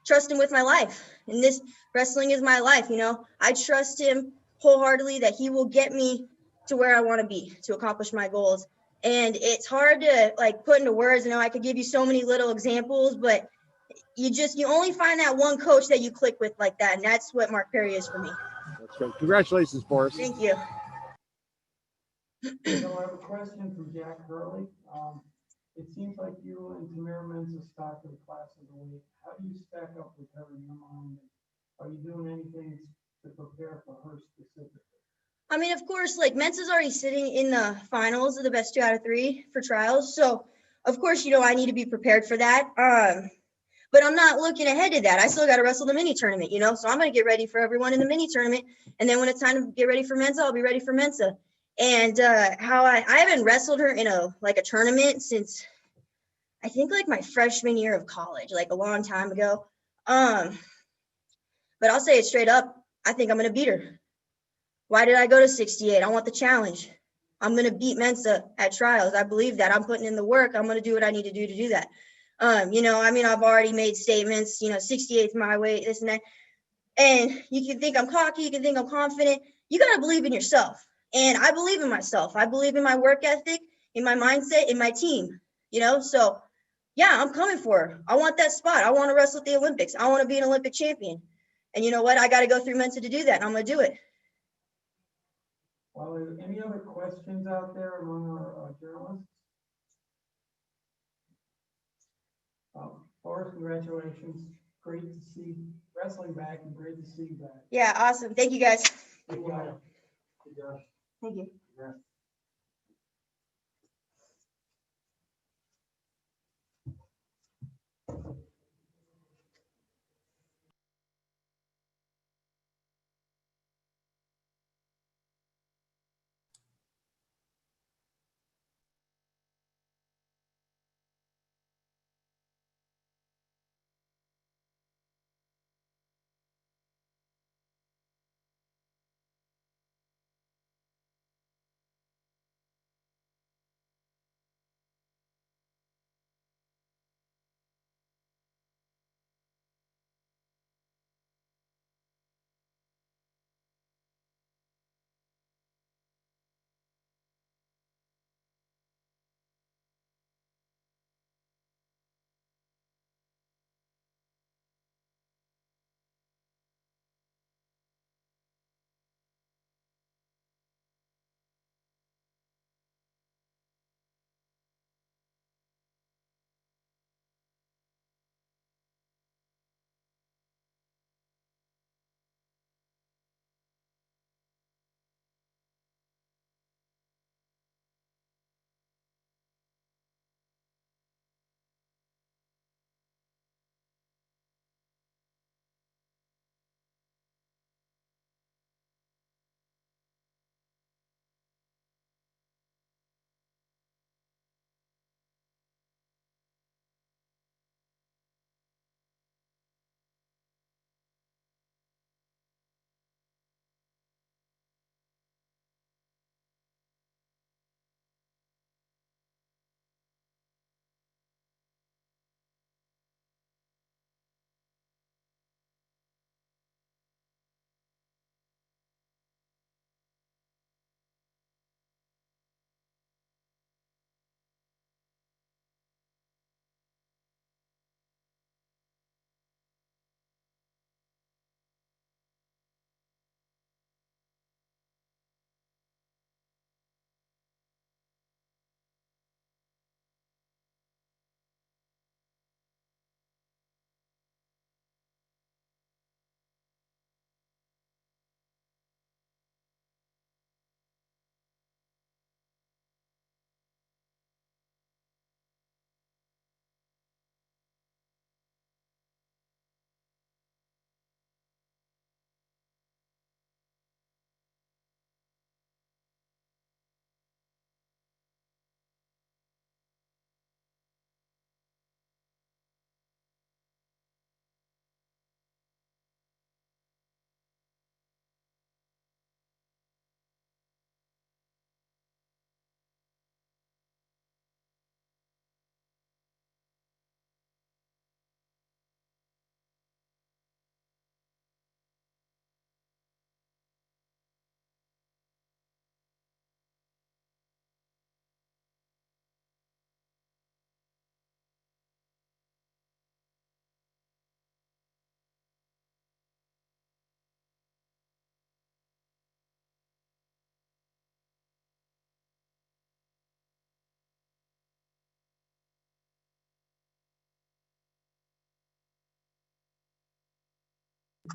Speaker 5: trust him with my life. And this wrestling is my life, you know. I trust him wholeheartedly that he will get me to where I want to be, to accomplish my goals. And it's hard to, like, put into words. You know, I could give you so many little examples, but you only find that one coach that you click with like that. And that's what Mark Perry is for me.
Speaker 10: That's great. Congratulations, Forrest.
Speaker 5: Thank you.
Speaker 3: So I have a question from Jack Hurley. It seems like you and Tamara Men's a stock of the class of the week. How do you stack up with her in your mind? Are you doing anything to prepare for her specifically?
Speaker 5: I mean, of course, like, Mensa's already sitting in the finals of the best 2 out of 3 for trials. So, of course, you know, I need to be prepared for that. But I'm not looking ahead to that. I still got to wrestle the mini tournament, you know, so I'm going to get ready for everyone in the mini tournament. And then when it's time to get ready for Mensa, I'll be ready for Mensa. And how I haven't wrestled her in a tournament since I think like my freshman year of college, like a long time ago. But I'll say it straight up. I think I'm going to beat her. Why did I go to 68? I want the challenge. I'm going to beat Mensa at trials. I believe that. I'm putting in the work. I'm going to do what I need to do that. You know, I mean, I've already made statements, you know, 68 is my weight, this and that. And you can think I'm cocky, you can think I'm confident. You got to believe in yourself. And I believe in myself. I believe in my work ethic, in my mindset, in my team, you know? So, yeah, I'm coming for her. I want that spot. I want to wrestle at the Olympics. I want to be an Olympic champion. And you know what? I got to go through Mensa to do that. And I'm going to do it.
Speaker 3: Well, are there any other questions out there among our journalists? Forrest, congratulations. Great to see wrestling back and great to see you back.
Speaker 5: Yeah, awesome. Thank you, guys.
Speaker 3: Thank you.
Speaker 5: Thank you.
Speaker 3: Yeah.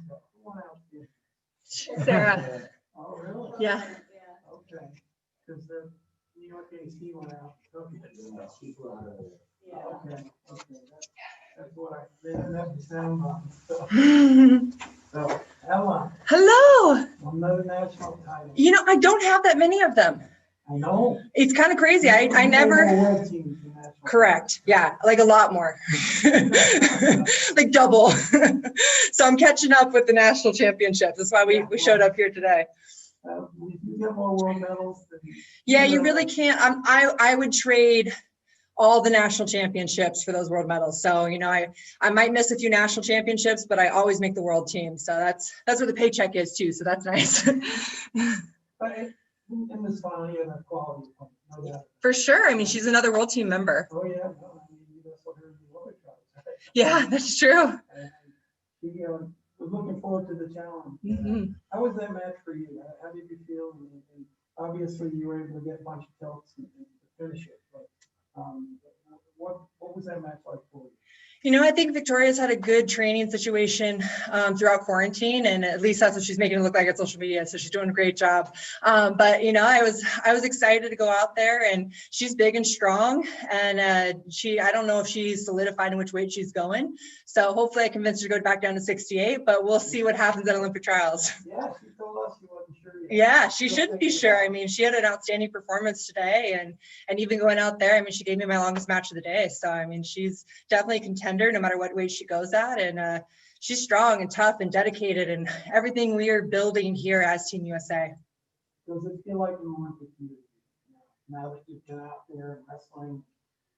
Speaker 3: Who won out here?
Speaker 9: Sarah.
Speaker 3: Oh, really?
Speaker 9: Yeah.
Speaker 3: Okay, because the New York AC went out. Okay. Okay, that's what they didn't have the sound on. So, Ella,
Speaker 9: Hello.
Speaker 3: another national title.
Speaker 9: You know, I don't have that many of them.
Speaker 3: I know.
Speaker 9: It's kind of crazy. I never.
Speaker 3: World team for national
Speaker 9: Correct. Yeah, like a lot more. Like double. So I'm catching up with the national championships. That's why we showed up here today.
Speaker 3: We do get more world medals.
Speaker 9: Yeah, you really can't. I would trade all the national championships for those world medals. So, you know, I might miss a few national championships, but I always make the world team. So that's where the paycheck is too. So that's nice.
Speaker 3: But in this final, you have quality. No doubt.
Speaker 9: For sure. I mean, she's another world team member.
Speaker 3: Oh yeah, no, I mean, you just look at her in the Olympic trials, right?
Speaker 9: Yeah, that's true.
Speaker 3: And she was looking forward to the challenge.
Speaker 9: Mm-hmm.
Speaker 3: How was that match for you? How did you feel? And obviously, you were able to get a bunch of tilts and finish it. But what was that match like for you?
Speaker 9: You know, I think Victoria's had a good training situation throughout quarantine, and at least that's what she's making it look like at social media. So she's doing a great job. But you know, I was excited to go out there, and she's big and strong, and I don't know if she's solidified in which weight she's going. So hopefully, I convinced her to go back down to 68. But we'll see what happens at Olympic trials.
Speaker 3: Yeah, she told us she wasn't sure yet.
Speaker 9: Yeah, she shouldn't be sure. I mean, she had an outstanding performance today, and even going out there, I mean, she gave me my longest match of the day. So I mean, she's definitely a contender no matter what weight she goes at, and she's strong and tough and dedicated, and everything we are building here as Team USA.
Speaker 3: Does it feel like an Olympic year now that you've been out there and wrestling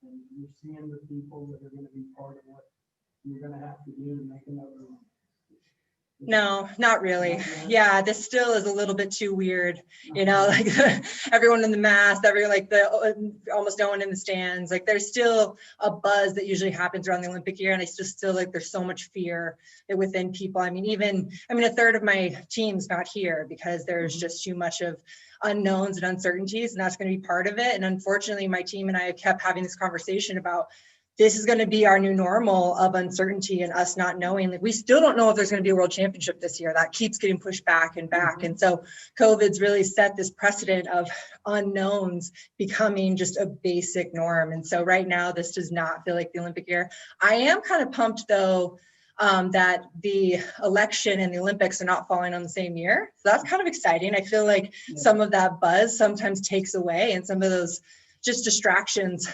Speaker 3: and you're seeing the people that are going to be part of what you're going to have to do to make another Olympics?
Speaker 9: No, not really. Yeah, this still is a little bit too weird. You know, like everyone in the mask, almost no one in the stands. Like there's still a buzz that usually happens around the Olympic year, and I just feel like there's so much fear within people. I mean, a third of my team's not here because there's just too much of unknowns and uncertainties, and that's going to be part of it. And unfortunately, my team and I kept having this conversation about this is going to be our new normal of uncertainty and us not knowing. Like we still don't know if there's going to be a world championship this year. That keeps getting pushed back and back. And so COVID's really set this precedent of unknowns becoming just a basic norm. And so right now, this does not feel like the Olympic year. I am kind of pumped though, that the election and the Olympics are not falling on the same year. So that's kind of exciting. I feel like some of that buzz sometimes takes away, and some of those just distractions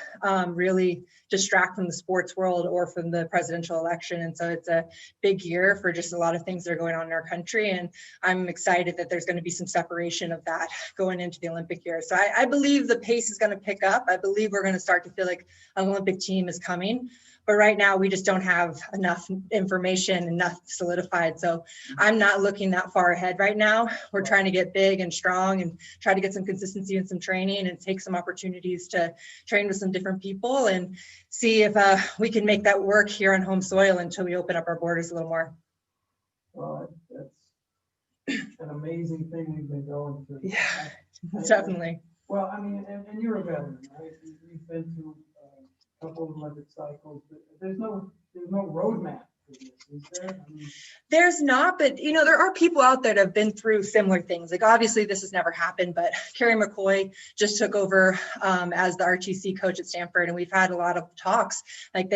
Speaker 9: really distract from the sports world or from the presidential election. And so it's a big year for just a lot of things that are going on in our country. And I'm excited that there's going to be some separation of that going into the Olympic year. So I believe the pace is going to pick up. I believe we're going to start to feel like an Olympic team is coming. But right now, we just don't have enough information, enough solidified. So I'm not looking that far ahead right now. We're trying to get big and strong and try to get some consistency and some training and take some opportunities to train with some different people and see if we can make that work here on home soil until we open up our borders a little more.
Speaker 3: Well, that's an amazing thing we've been going through.
Speaker 9: Yeah, definitely.
Speaker 3: Well, I mean, and you're a veteran, right? You've been through a couple of Olympic cycles, but there's no roadmap for this, is there? I mean,
Speaker 9: there's not, but you know, there are people out there that have been through similar things. Like obviously this has never happened, but Kerry McCoy just took over as the RTC coach at Stanford, and we've had a lot of talks. Like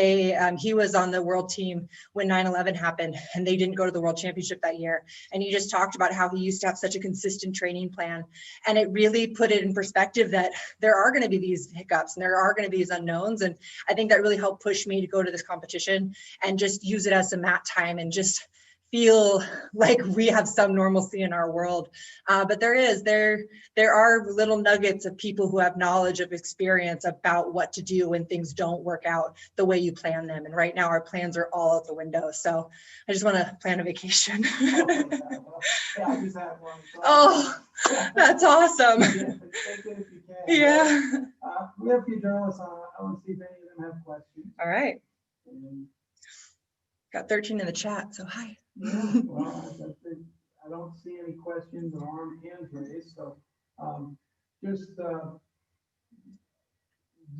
Speaker 9: he was on the world team when 9/11 happened, and they didn't go to the world championship that year. And he just talked about how he used to have such a consistent training plan, and it really put it in perspective that there are going to be these hiccups and there are going to be these unknowns. And I think that really helped push me to go to this competition and just use it as some mat time and just feel like we have some normalcy in our world. But there are little nuggets of people who have knowledge of experience about what to do when things don't work out the way you plan them. And right now our plans are all out the window. So I just want to plan a vacation. Oh, that's awesome. Yeah.
Speaker 3: We have a few journalists on. I want to see if any of them have questions.
Speaker 9: All right. Got 13 in the chat, so hi.
Speaker 3: Yeah, well, I don't see any questions or hands raised, so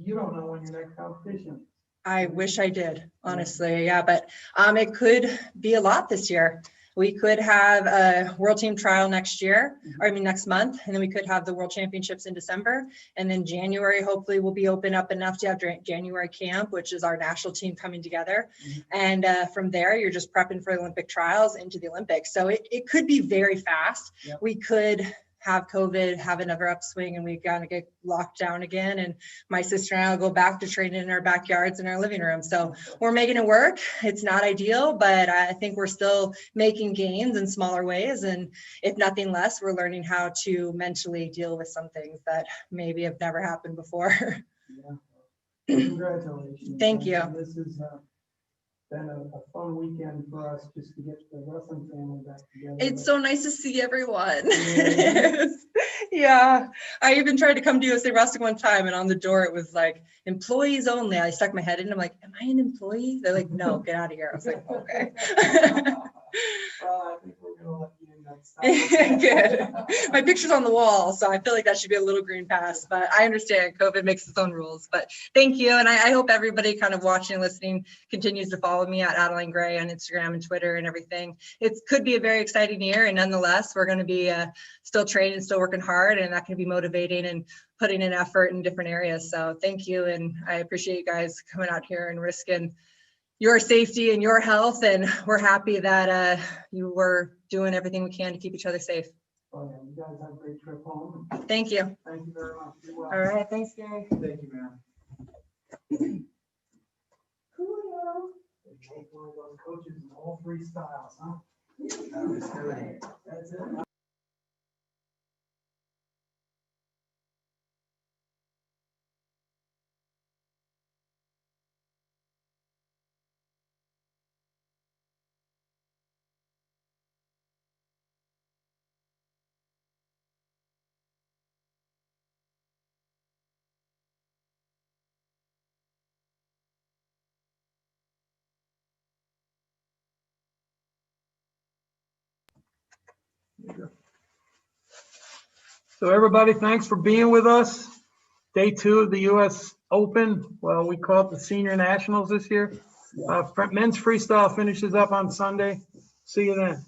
Speaker 3: you don't know when your next competition is.
Speaker 9: I wish I did, honestly. Yeah, but it could be a lot this year. We could have a world team trial next year, or I mean next month, and then we could have the world championships in December. And then January, hopefully we'll be open up enough to have January camp, which is our national team coming together. And from there, you're just prepping for the Olympic trials into the Olympics. So it could be very fast. We could have COVID, have another upswing, and we gotta get locked down again. And my sister and I will go back to training in our backyards in our living room. So we're making it work. It's not ideal, but I think we're still making gains in smaller ways. And if nothing less, we're learning how to mentally deal with some things that maybe have never happened before.
Speaker 3: Congratulations.
Speaker 9: Thank you.
Speaker 3: This has been a fun weekend for us just to get the wrestling family back together.
Speaker 9: It's so nice to see everyone. Yeah, I even tried to come to USA Wrestling one time, and on the door it was like employees only. I stuck my head in. I'm like, am I an employee? They're like, no, get out of here. I was like, okay.
Speaker 3: Well, I think we're gonna let you in next time.
Speaker 9: Good. My picture's on the wall, so I feel like that should be a little green pass, but I understand COVID makes its own rules. But thank you, and I hope everybody kind of watching and listening continues to follow me at Adeline Gray on Instagram and Twitter and everything. It could be a very exciting year, and nonetheless, we're going to be still training, still working hard, and that can be motivating and putting in effort in different areas. So thank you, and I appreciate you guys coming out here and risking your safety and your health, and we're happy that you were doing everything we can to keep each other safe.
Speaker 3: Oh, yeah, you guys have a great trip home.
Speaker 9: Thank you.
Speaker 3: Thank you very much. You're
Speaker 9: All
Speaker 3: welcome.
Speaker 9: right, thanks, Gary.
Speaker 3: Thank you, ma'am. Make one of those coaches in all three styles, huh? That's it. So everybody, thanks for being with us. Day 2 of the US Open. Well, we call it the Senior Nationals this year. Men's freestyle finishes up on Sunday. See you then.